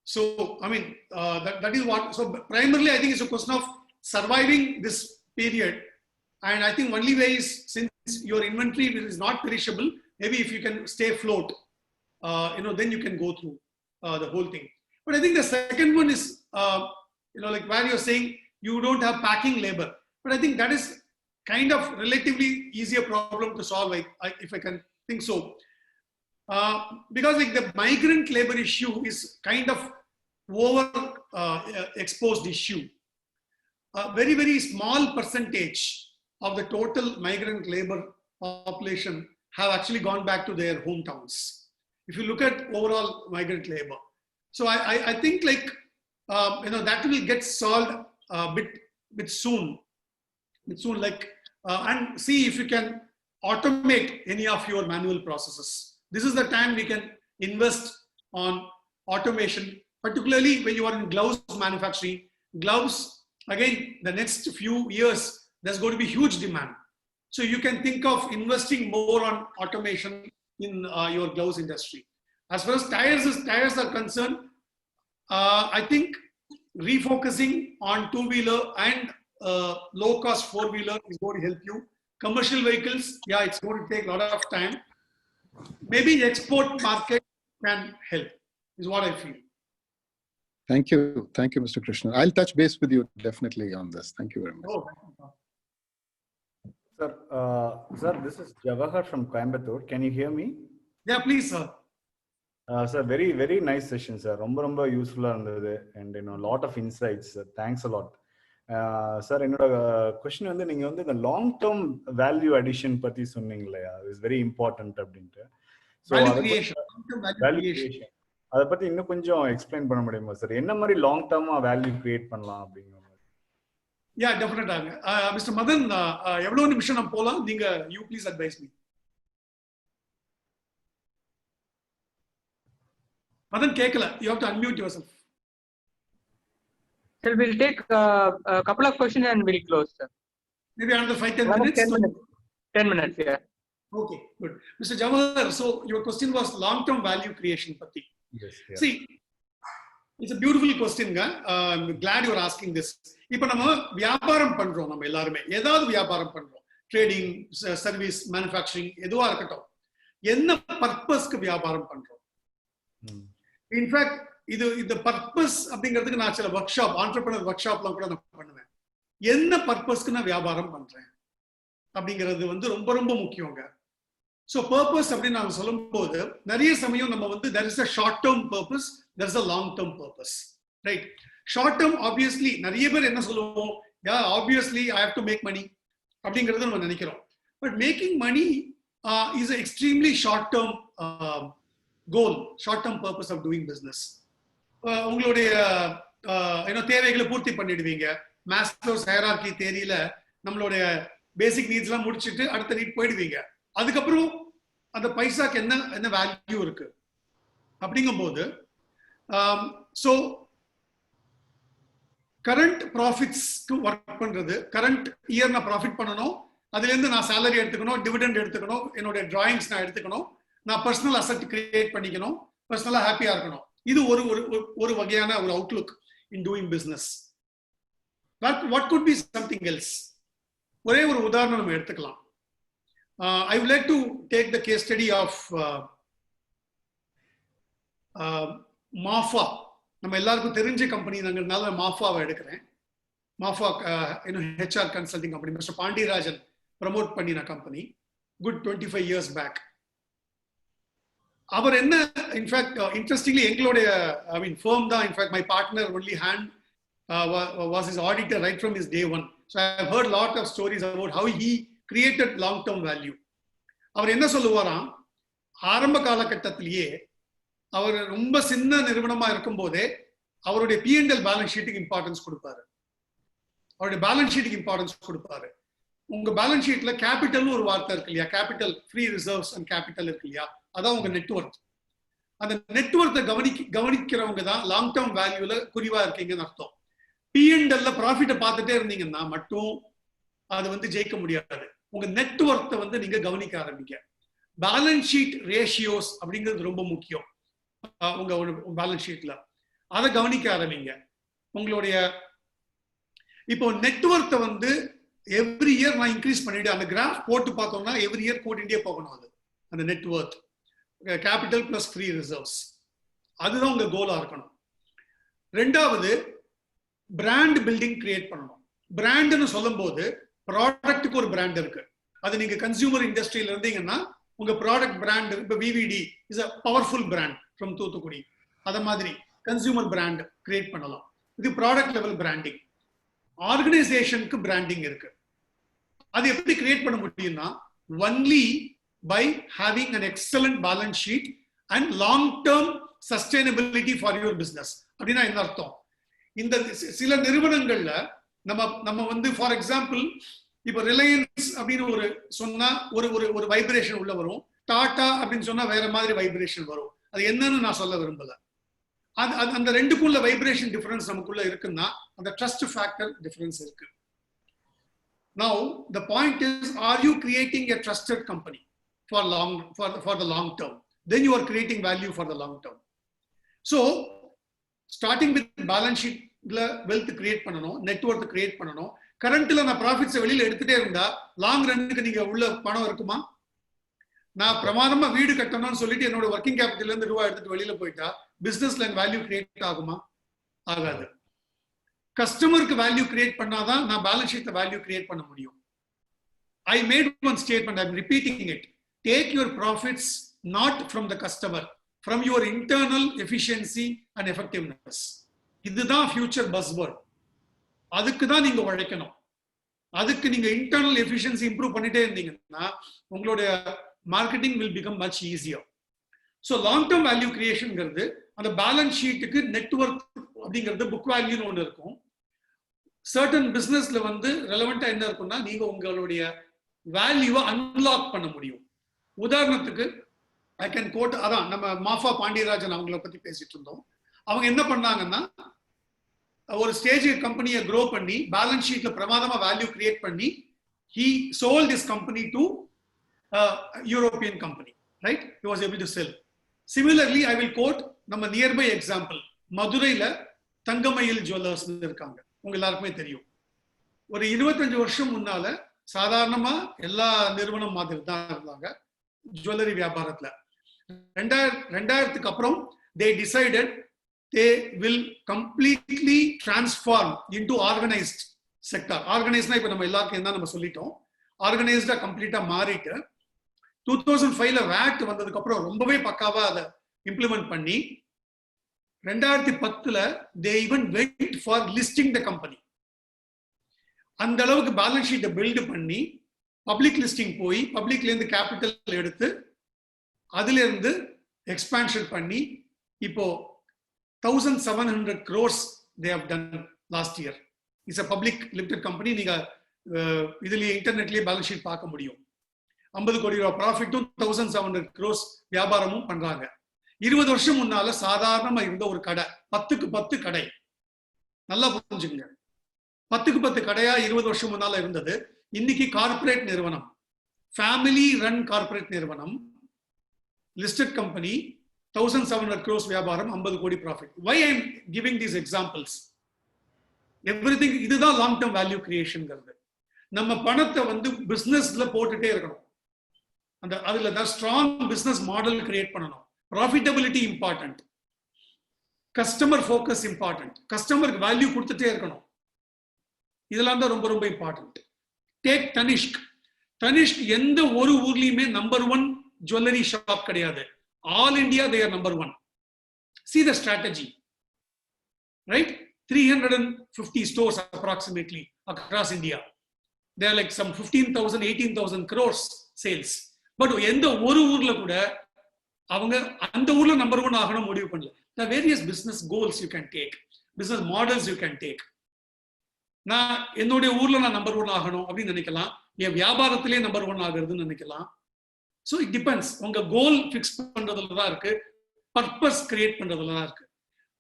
So, I mean, that is what, so primarily I think it's a question of surviving this period. And I think only way is, since your inventory is not perishable, maybe if you can stay afloat, then you can go through the whole thing. But I think the second one is, like where you're saying you don't have packing labor. But I think that is kind of relatively easier problem to solve, if I can think so. Because like the migrant labor issue is kind of over exposed issue. A very, very small percentage of the total migrant labor population have actually gone back to their hometowns. If you look at overall migrant labor. So I think like, that will get solved a bit soon. And see if you can automate any of your manual processes. This is the time we can invest on automation, particularly when you are in gloves manufacturing. Gloves, again, the next few years, there's going to be huge demand. So you can think of investing more on automation in your gloves industry. As far as tires are concerned, I think refocusing on two-wheeler and low-cost four-wheeler is going to help you. Commercial vehicles, yeah, it's going to take a lot of time. Maybe export market can help, is what I feel. Thank you, Mr. Krishnan. I'll touch base with you definitely on this. Thank you very much. Oh. Sir, this is Jawahar from Coimbatore. Can you hear me? Yeah, please, sir. Sir, very, very nice session, sir. Romba useful and a lot of insights. Sir. Thanks a lot. Sir, another question on the long-term value addition pati is very important. So, value creation. Value creation. That's what you can explain sir. What long-term value create Yeah, definitely. Mr. Madan, you please advise me. Madan Kekala, you have to unmute yourself. Sir, we'll take a couple of questions and we'll close, sir. Maybe another 5-10 minutes? 10 minutes. 10 minutes, yeah. Okay, good. Mr. Jawahar, so your question was long-term value creation, Pati. Yes, yeah. See, it's a beautiful question. I'm glad you're asking this. Now, we வியாபாரம் பண்றோம் நம்ம எல்லாரும் ஏதாவது வியாபாரம் பண்றோம் trading service manufacturing எதுவா இருக்கட்டும் என்ன பர்பஸ்க்கு வியாபாரம் பண்றோம் இன்ஃபேக்ட் இது பர்பஸ் அப்படிங்கிறதுக்கு நான் சில ஒர்க் ஷாப் ஆண்டர்பிரனர் ஒர்க் ஷாப்லாம் கூட நான் பண்ணுவேன் என்ன பர்பஸ்க்கு நான் வியாபாரம் பண்றேன் அப்படிங்கிறது வந்து ரொம்ப ரொம்ப முக்கியங்க ஸோ பர்பஸ் அப்படின்னு நாங்கள் சொல்லும்போது நிறைய சமயம் நம்ம வந்து there is a short term purpose, there is a long term purpose, right? Short term, obviously, நிறைய பேர் என்ன சொல்லுவோம், yeah, obviously I have to make money அப்படிங்கிறது நம்ம நினைக்கிறோம். But making money is an extremely short term goal, short term purpose of doing business. உங்களுடைய தேவைகளை பூர்த்தி பண்ணிடுவீங்க. மாஸ்லோஸ் ஹைரார்கி தியரியில நம்மளுடைய பேசிக் நீட்ஸ் எல்லாம் முடிச்சுட்டு அடுத்த நீட் போயிடுவீங்க. அதுக்கப்புறம் அந்த பைசாக்கு என்ன வேல்யூ இருக்கு அப்படிங்கும்போது So current profits க்கு ஒர்க் பண்றது, கரண்ட் இயர் நான் ப்ராஃபிட் பண்ணணும், அதுல இருந்து நான் salary எடுத்துக்கணும், டிவிடெண்ட் எடுத்துக்கணும், என்னோட டிராயிங்ஸ் நான் எடுத்துக்கணும், நான் பர்சனல் அசெட் கிரியேட் பண்ணிக்கணும், பர்சனலா ஹாப்பியா இருக்கணும். இது ஒரு வகையான ஒரு Outlook in doing business. But what could be something else? ஒரே ஒரு உதாரணம் நம்ம எடுத்துக்கலாம். I would like to take the case study of Mafoi. நம்ம எல்லாருக்கும் தெரிஞ்ச கம்பெனினால மாஃபாவை எடுக்கிறேன். Mafoi HR consulting company, mister Pandiarajan promote பண்ணின கம்பெனி, குட் 25 years பேக். அவர் என்ன, இன்ஃபேக்ட் இன்ட்ரெஸ்டிங்லி எங்களுடைய ஃபர்ம் தான், in fact my partner only hand was his auditor right from his day one. So I have heard a lot of stories about how he created long-term value. அவர் என்ன சொல்லுவாராம், ஆரம்ப காலகட்டத்திலேயே அவர் ரொம்ப சின்ன நிறுவனமா இருக்கும் போதே அவருடைய P&L பேலன்ஸ் ஷீட்டுக்கு இம்பார்ட்டன்ஸ் கொடுப்பாரு. அவருடைய பேலன்ஸ் ஷீட்டுக்கு இம்பார்ட்டன்ஸ் கொடுப்பாரு. உங்க பேலன்ஸ் ஷீட்ல கேபிட்டல்னு ஒரு வார்த்தை இருக்கு இல்லையா, capital, free reserves and capital இருக்கு இல்லையா, அதான் உங்க நெட்வொர்க். அந்த நெட்வொர்க்கை கவனிக்கிறவங்க தான் லாங் டேர்ம் வேல்யூல குறிவா இருக்கீங்கன்னு அர்த்தம். P&L ப்ராஃபிட்டை பார்த்துட்டே இருந்தீங்கன்னா மட்டும் அது ஜெயிக்க முடியாது. உங்க நெட்வொர்க்கை நீங்க கவனிக்க ஆரம்பிங்க. பேலன்ஸ் ஷீட் ரேஷியோஸ் அப்படிங்கிறது ரொம்ப முக்கியம். உங்க பேலன்ஸ் ஷீட்ல அதை கவனிக்க ஆரம்பிங்க. உங்களுடைய இப்போ நெட்வொர்க்கை எவ்ரி இயர் நான் இன்க்ரீஸ் பண்ணிட்டு அந்த கிராஃப் போட்டு பார்த்தோம்னா எவ்ரி இயர் கூட்டிகிட்டே போகணும். அது அந்த network, capital plus free reserves, அதுதான் உங்க கோலா இருக்கணும். ரெண்டாவது, பிராண்ட் பில்டிங் கிரியேட் பண்ணணும். பிராண்ட்னு சொல்லும் போது ப்ராடக்ட்டுக்கு ஒரு பிராண்ட் இருக்கு. அது நீங்க கன்சியூமர் இண்டஸ்ட்ரியில இருந்தீங்கன்னா உங்க ப்ராடக்ட் பிராண்ட், இப்போ VVD is a powerful brand from Thoothukudi, அத மாதிரி கன்சியூமர் பிராண்ட் கிரியேட் பண்ணலாம். இது ப்ராடக்ட் லெவல் பிராண்டிங். ஆர்கனைசேஷனுக்கு பிராண்டிங் இருக்கு. அது எப்படி கிரியேட் பண்ண முடியும்னா only by having an excellent balance sheet and long term sustainability for your business. அப்படின்னா என்ன அர்த்தம்? இந்த சில நிறுவனங்கள்ல நம்ம ஃபார் எக்ஸாம்பிள் இப்போ ரிலையன்ஸ் அப்படின்னு ஒரு சொன்னா ஒரு வைப்ரேஷன் உள்ள வரும். டாடா அப்படின்னு சொன்னா வேற மாதிரி வைப்ரேஷன் வரும். அது என்னன்னு நான் சொல்ல விரும்பல. அந்த ரெண்டுக்குள்ள வைப்ரேஷன் டிஃபரன்ஸ் நமக்குள்ள இருக்குன்னா அந்த ட்ரஸ்ட் ஃபேக்டர் டிஃபரன்ஸ் இருக்கு. Now the point is, are you creating a trusted company for the long term? Then you are creating value for the long term. So starting with balance sheet wealth create பண்ணணும், network create பண்ணணும். கரண்ட்ல நான் profits வெளியில எடுத்துட்டே இருந்தா long ரன்னுக்கு நீங்க உள்ள பணம் இருக்குமா? நான் பிரமாதமா வீடு கட்டணும்னு சொல்லிட்டு என்னோட ஒர்க்கிங் கேபிட்டல்ல இருந்து ரூபாய் எடுத்துட்டு வெளியில போயிட்டா பிசினஸ்ல வேல்யூ கிரியேட் ஆகுமா? ஆகாது. கஸ்டமருக்கு வேல்யூ கிரியேட் பண்ணாதான் நான் பேலன்ஸ் ஷீட்ல வேல்யூ கிரியேட் பண்ண முடியும். I made one statement, I'm repeating it. Take your profits not from the customer, from your internal efficiency and effectiveness. இதுதான் ஃபியூச்சர் பஸ்வேர்ட். அதுக்கு தான் நீங்க உழைக்கணும். அதுக்கு நீங்க இன்டர்னல் எஃபிஷியன்சி இம்ப்ரூவ் பண்ணிட்டே இருந்தீங்கன்னா உங்களுடைய marketing will become much easier. So long term value கிரியேஷன்ங்கிறது அந்த பேலன்ஸ் ஷீட்டுக்கு நெட்வொர்க் அப்படிங்கிறது புக் வேல்யூன்னு ஒன்று இருக்கும். சர்டன் பிசினஸ்ல ரெலவெண்டா என்ன இருக்கும்னா நீங்க உங்களுடைய வேல்யூவை அன்லாக் பண்ண முடியும். உதாரணத்துக்கு ஐ கேன் கோட், அதான் நம்ம மாஃபா பாண்டியராஜன் அவங்கள பத்தி பேசிட்டு இருந்தோம். அவங்க என்ன பண்ணாங்கன்னா ஒரு ஸ்டேஜ் கம்பெனியை க்ரோ பண்ணி பேலன்ஸ் ஷீட்ல பிரமாதமா வேல்யூ கிரியேட் பண்ணி he sold his company to European company, right? He was able to sell. Similarly, I will quote நம்ம நியர்பை எக்ஸாம்பிள், மதுரையில தங்கமயில் ஜுவல்லர்ஸ் இருக்காங்க, உங்க எல்லாருக்குமே தெரியும். ஒரு 25 வருஷம் முன்னால சாதாரணமா எல்லா நிறுவனம் மாதிரி தான் இருந்தாங்க ஜுவல்லரி வியாபாரத்துல. 2000க்கு அப்புறம் they decided they will completely transform into organized sector. Organized இப்ப நம்ம எல்லாருக்கும் என்ன நம்ம சொல்லிட்டோம், ஆர்கனைஸ்டா கம்ப்ளீட்டா மாறிட்டு 2005ல VAT வந்ததுக்கு அப்புறம் ரொம்பவே பக்காவா அதை இம்ப்ளிமெண்ட் பண்ணி 2010ல they even went for listing the company. அந்த அளவுக்கு பேலன்ஸ் ஷீட்டை பில்டு பண்ணி பப்ளிக் லிஸ்டிங் போய் பப்ளிக்ல இருந்து கேபிட்டல் எடுத்து அதுல இருந்து எக்ஸ்பான்ஷன் பண்ணி இப்போ 1,700 crores they have done last year. It's a public limited company. நீங்க இதுலயே இன்டர்நெட்லயே பேலன்ஸ் ஷீட் பார்க்க முடியும். 50 கோடி ரூபாய் ப்ராஃபிட்டும் 1,700 crores வியாபாரமும் பண்றாங்க. 20 வருஷம் முன்னால சாதாரணமா இருந்த ஒரு கடை, 10க்கு 10 கடை. நல்லா புரிஞ்சுங்க, 10க்கு 10 கடையா 20 வருஷம் முன்னால இருந்தது. இன்னைக்கு கார்பரேட் நிறுவனம், ஃபேமிலி ரன் கார்பரேட் நிறுவனம், லிஸ்டட் கம்பெனி, 1700 crores வியாபாரம், 50 கோடி profit. Why I am giving these examples? Everything, இதுதான் லாங் டர்ம் வேல்யூ கிரியேஷன்ங்கிறது. நம்ம பணத்தை வந்து பிசினஸ்ல போட்டுட்டே இருக்கணும். அதுல தான் ஸ்ட்ராங் பிசினஸ் மாடல் கிரியேட் பண்ணணும். Profitability important, customer focus important, கஸ்டமருக்கு வேல்யூ கொடுத்துட்டே இருக்கணும். இதெல்லாம் தான் ரொம்ப ரொம்ப இம்பார்ட்டன்ட். டேக் தனிஷ்க். தனிஷ்க் எந்த ஒரு ஊர்லயுமே நம்பர் 1 ஜுவல்லரி ஷாப் கிடையாது. All India they are number 1. See the strategy, right? 350 stores approximately across India. They are like some 15,000 18,000 crores sales. But எந்த ஒரு ஊர்ல கூட அவங்க அந்த ஊர்ல நம்பர் 1 ஆகணும் முடிவு பண்ணல. The various business goals you can take, business models you can take. நான் என்னுடைய ஊர்ல நான் நம்பர் 1 ஆகணும் அப்படின்னு நினைக்கலாம், என் வியாபாரத்திலே நம்பர் 1 ஆகிறதுன்னு நினைக்கலாம். So it depends. உங்க கோல் ஃபிக்ஸ் பண்றதுல தான் இருக்கு, பர்பஸ் கிரியேட் பண்றதுல தான் இருக்கு.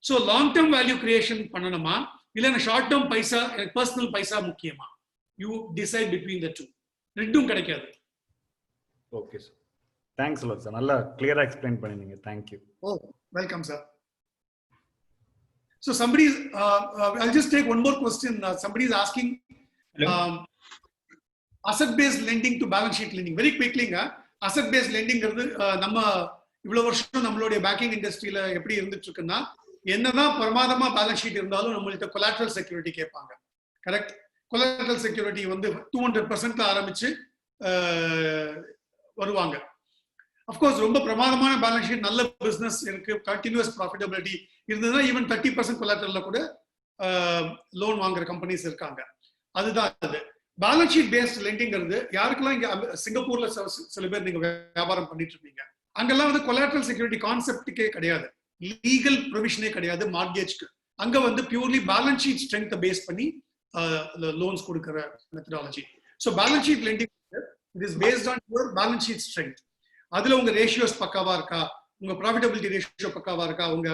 So long term value creation பண்ணணுமா இல்லைன்னா ஷார்ட் டேர்ம் பைசா, எனக்கு பர்சனல் பைசா முக்கியமா? You decide between the two. ரெண்டும் கிடைக்காது. Okay sir, thanks lot sir, நல்லா கிளியரா எக்ஸ்பிளைன் பண்ணிருந்தீங்க. Thank you. Oh, welcome sir. So somebody, I'll just take one more question. Somebody is asking asset-based lending to balance sheet lending. Very quickly, asset-based lending நம்ம இவ்வளவு வருஷம் நம்மளுடைய banking இண்டஸ்ட்ரியில எப்படி இருந்துட்டு இருக்குன்னா, என்னதான் பிரமாதமா பேலன்ஸ் ஷீட் இருந்தாலும் நம்மள்ட்ட கொலாட்ரல் செக்யூரிட்டி கேட்பாங்க. கரெக்ட்? கொலாட்ரல் செக்யூரிட்டி வந்து 200% ஆரம்பிச்சு வருவாங்க. அப்கோர்ஸ் ரொம்ப பிரமாதமான பேலன்ஸ் ஷீட், நல்ல பிசினஸ் இருக்கு, கண்டினியூஸ் ப்ராஃபிட்டபிலிட்டி இருந்ததுன்னா ஈவன் 30% கொலாட்ரல்ல கூட லோன் வாங்குற கம்பெனிஸ் இருக்காங்க. அதுதான் அது. பேலன்ஸ் ஷீட் பேஸ்ட் லெண்டிங்கிறது யாருக்கெல்லாம் இங்க சிங்கப்பூர்ல சில பேர் நீங்க வியாபாரம் பண்ணிட்டு இருப்பீங்க, அங்கெல்லாம் வந்து கொலாட்ரல் செக்யூரிட்டி கான்செப்டுக்கே கிடையாது, லீகல் ப்ரொவிஷனே கிடையாது மார்கேஜ்க்கு. அங்க வந்து purely balance sheet strength base பண்ணி லோன்ஸ் கொடுக்கிற methodology. So balance sheet lending it is based on your balance sheet strength. அதுல உங்க ரேஷியோஸ் பக்காவா இருக்கா, உங்க ப்ராஃபிட்டபிலிட்டி ரேஷியோ பக்காவா இருக்கா, உங்க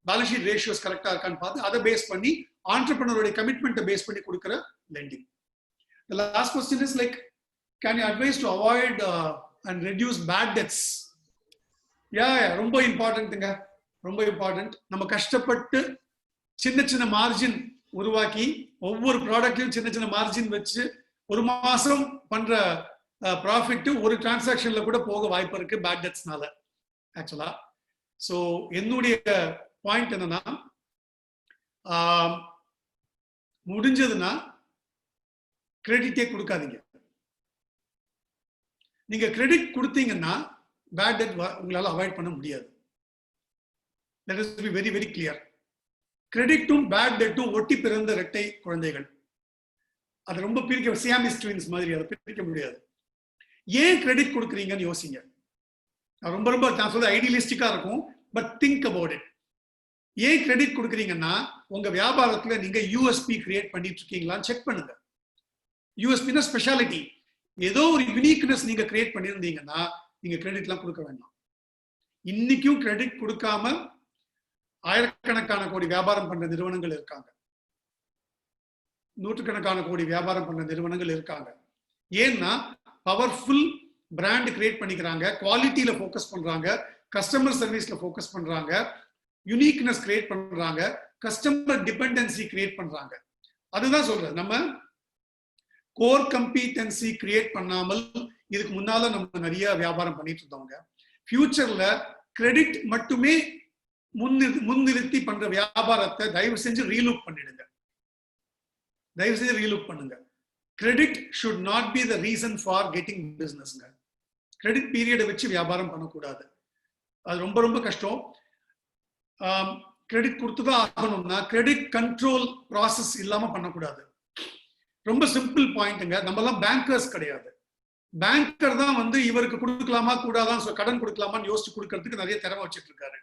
பேலன்ஸ் ஷீட் ரேஷியோஸ் கரெக்டா இருக்கான்னு பார்த்து அதை பேஸ் பண்ணி ஆண்டர்பிரனருடைய கமிட்மெண்ட்டை பேஸ் பண்ணி கொடுக்கிற landing. The last question is like, can you advise to avoid and reduce bad debts? Yeah, ரொம்ப இம்பார்ட்டன்ட்ங்க, ரொம்ப இம்பார்ட்டன்ட். நம்ம கஷ்டப்பட்டு சின்ன சின்ன மார்ஜின் உருவாக்கி ஒவ்வொரு ப்ராடக்ட்லயும் சின்ன சின்ன மார்ஜின் வச்சு ஒரு மாசம் பண்ற ப்ராஃபிட் ஒரு டிரான்சாக்ஷன்ல கூட போக வாய்ப்பு இருக்கு பேட் டெட்ஸ்னால ஆக்சுவலா. ஸோ என்னுடைய பாயிண்ட் என்னன்னா, முடிஞ்சதுன்னா கிரெடிட்டே கொடுக்காதீங்க. நீங்க கிரெடிட் கொடுத்தீங்கன்னா பேட் டெட் உங்களால அவாய்ட் பண்ண முடியாது. Let us be very very clear. கிரெடிட்டும் பேட் டெட்டும் ஒட்டி பிறந்த இரட்டை குழந்தைகள். அது ரொம்ப பிரிக்க, சியாமிஸ் ட்வின்ஸ் மாதிரி, அதை பிரிக்க முடியாது. ஏன் கிரெடிட் கொடுக்குறீங்கன்னு யோசிங்க. ரொம்ப ரொம்ப நான் சொல்ல ஐடியலிஸ்டிக்கா இருக்கும், பட் திங்க் அபவுட் இட். ஏன் கிரெடிட் கொடுக்குறீங்கன்னா உங்க வியாபாரத்துல நீங்க யூஎஸ்பி கிரியேட் பண்ணிட்டு இருக்கீங்களான்னு செக் பண்ணுங்க. யூஎஸ்பினா ஸ்பெஷாலிட்டி, ஏதோ ஒரு யூனிக்னஸ் நீங்க கிரியேட் பண்ணியிருந்தீங்கன்னா நீங்க கிரெடிட்லாம் கொடுக்க வேண்டாம். இன்னைக்கும் கிரெடிட் கொடுக்காம ஆயிரக்கணக்கான கோடி வியாபாரம் பண்ற நிறுவனங்கள் இருக்காங்க, நூற்றுக்கணக்கான கோடி வியாபாரம் பண்ற நிறுவனங்கள் இருக்காங்க. ஏன்னா பவர்ஃபுல் பிராண்ட் கிரியேட் பண்ணிக்கிறாங்க, குவாலிட்டியில ஃபோக்கஸ் பண்றாங்க, கஸ்டமர் சர்வீஸ்ல ஃபோக்கஸ் பண்றாங்க, யூனிக்னஸ் கிரியேட் பண்றாங்க, கஸ்டமர் டிபெண்டன்சி கிரியேட் பண்றாங்க. அதுதான் சொல்றது. நம்ம கோர் கம்பீட்டன்சி கிரியேட் பண்ணாமல் இதுக்கு முன்னால நம்ம நிறைய வியாபாரம் பண்ணிட்டு இருந்தவங்க, ஃபியூச்சர்ல கிரெடிட் மட்டுமே முன்னிறுத்தி பண்ற வியாபாரத்தை தயவு செஞ்சு ரீலுக் பண்ணிடுங்க. தயவு செஞ்சு ரீலுக் பண்ணுங்க. Credit should not be the reason for getting பிசினஸ்ங்க. கிரெடிட் பீரியடை வச்சு வியாபாரம் பண்ணக்கூடாது, அது ரொம்ப ரொம்ப கஷ்டம். கிரெடிட் கொடுத்துதான் ஆகணும்னா கிரெடிட் கண்ட்ரோல் ப்ராசஸ் இல்லாம பண்ணக்கூடாது. ரொம்ப சிம்பிள் பாயிண்ட்டுங்க. நம்ம எல்லாம் பேங்கர்ஸ் கிடையாது. பேங்கர் தான் வந்து இவருக்கு கொடுக்கலாமா கூடாதான், கடன் கொடுக்கலாமான்னு யோசிச்சு கொடுக்கறதுக்கு நிறைய திறமை வச்சுட்டு இருக்காரு.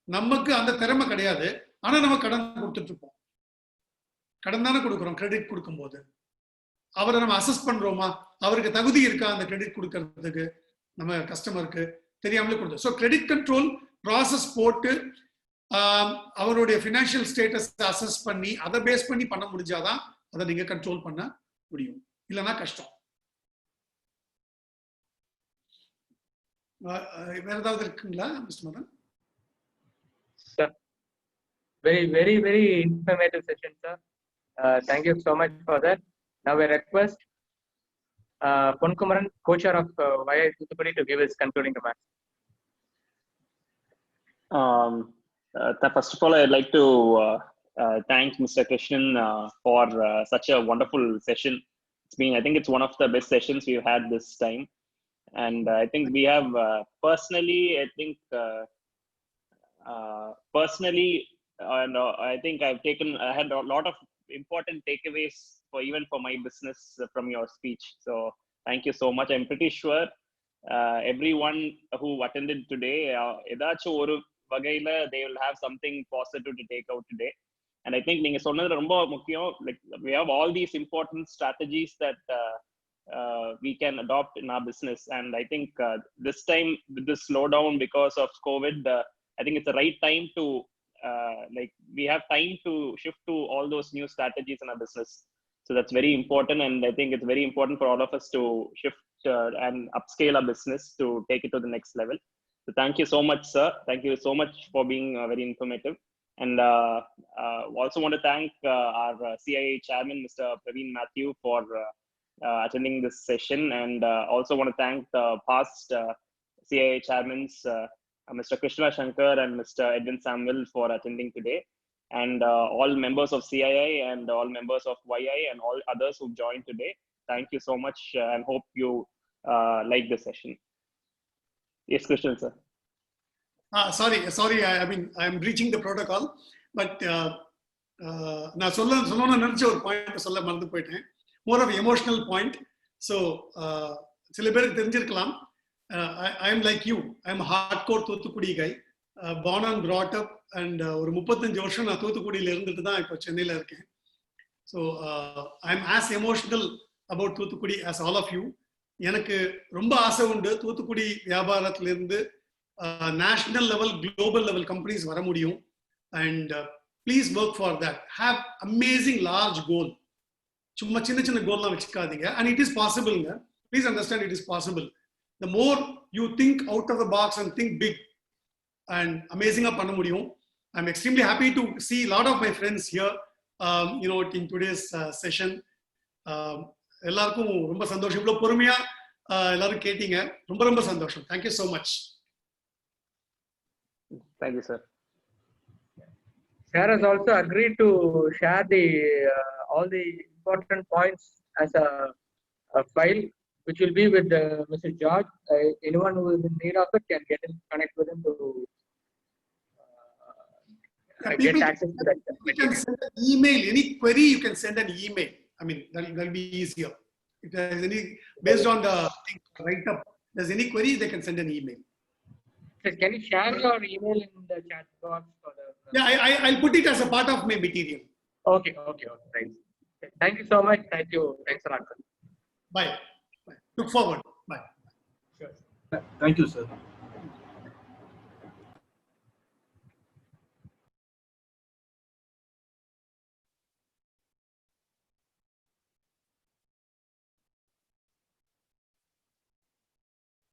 நமக்கு அந்த திறமை கிடையாது, ஆனா நம்ம கடன் கொடுத்துட்டு இருப்போம். கடன் தானே கொடுக்குறோம் கிரெடிட் கொடுக்கும் போது. அவரை நம்ம அசஸ் பண்றோமா, அவருக்கு தகுதி இருக்கா அந்த கிரெடிட் கொடுக்கறதுக்கு, நம்ம கஸ்டமருக்கு தெரியாமலே கொடுத்தோம். ஸோ கிரெடிட் கண்ட்ரோல் ப்ராசஸ் போட்டு அவருடைய ஃபினான்ஷியல் ஸ்டேட்டஸ் அசஸ் பண்ணி அதை பேஸ் பண்ணி பண்ண முடிஞ்சாதான் அதை நீங்க கண்ட்ரோல் பண்ண முடியும், இல்லைன்னா கஷ்டம். வேற ஏதாவது இருக்குங்களா mister Madan? Sir, very informative session, sir. Thank you so much for that. Now I request Ponkumaran, co-chair of YI Thuthukudi, to give his concluding remarks. First of all, I'd like to thank Mr. Krishnan for such a wonderful session. I think it's one of the best sessions we've had this time. And I think we have personally, I think I had a lot of important takeaways even for my business from your speech. So thank you so much. I'm pretty sure everyone who attended today, edachu oru vagaila they will have something positive to take out today. And I think neenga sonnadhu romba mukkiyam, like we have all these important strategies that we can adopt in our business. And I think this time with this slowdown because of COVID, I think it's the right time to we have time to shift to all those new strategies in our business. So that's very important, and I think it's very important for all of us to shift and upscale our business to take it to the next level. So thank you so much, sir. Thank you so much for being very informative. And also want to thank our CIA chairman, Mr. Praveen Matthew, for attending this session, and also want to thank the past CIA chairmans, Mr. Krishna Shankar and Mr. Edwin Samuel, for attending today, and all members of CII and all members of YI and all others who joined today. Thank you so much, and hope you like the session. Yes, Krishnan sir. Sorry. I mean, I'm breaching the protocol, but நான் சொல்லணும்னு நினைச்ச ஒரு point சொல்ல மறந்து போயிட்டேன். More of emotional point. So சில பேருக்கு தெரிஞ்சிருக்கலாம், I am like you. I am a hardcore Thoothukudi guy, born and brought up, and ஒரு 35 வருஷம் நான் தூத்துக்குடியில இருந்துட்டு தான் இப்போ சென்னையில இருக்கேன். So I am as emotional about Thoothukudi as all of you. எனக்கு ரொம்ப ஆசை உண்டு தூத்துக்குடி வியாபாரத்துல இருந்து national level, global level companies வர முடியும். And please work for that. Have amazing large goal. சும்மா சின்ன சின்ன கோல்லாம் வச்சுக்காதீங்க. And it is possible. Please understand, it is possible. The more you think out of the box and think big, and amazing பண்ண முடியும். I'm extremely happy to see a lot of my friends here, in today's session. எல்லாருக்கும் ரொம்ப சந்தோஷம். இவ்வளவு பொறுமையா எல்லாரும் கேட்டீங்க. ரொம்ப ரொம்ப சந்தோஷம். Thank you so much. Thank you, sir. Sir has also agreed to share all the important points as a file, which will be with Mr. George. Anyone who is in need of it can connect with him to get access to that. You can send an email. Any query, you can send an email. I mean, that'll be easier. If there is any, based on the write up, there's any query, they can send an email. Can you share your email in the chat box for the? Yeah, I'll put it as a part of my material. Okay, right. Thank you so much. Thank you. Thanks a lot, sir. Bye. Look forward. Bye. Sure. Thank you, sir.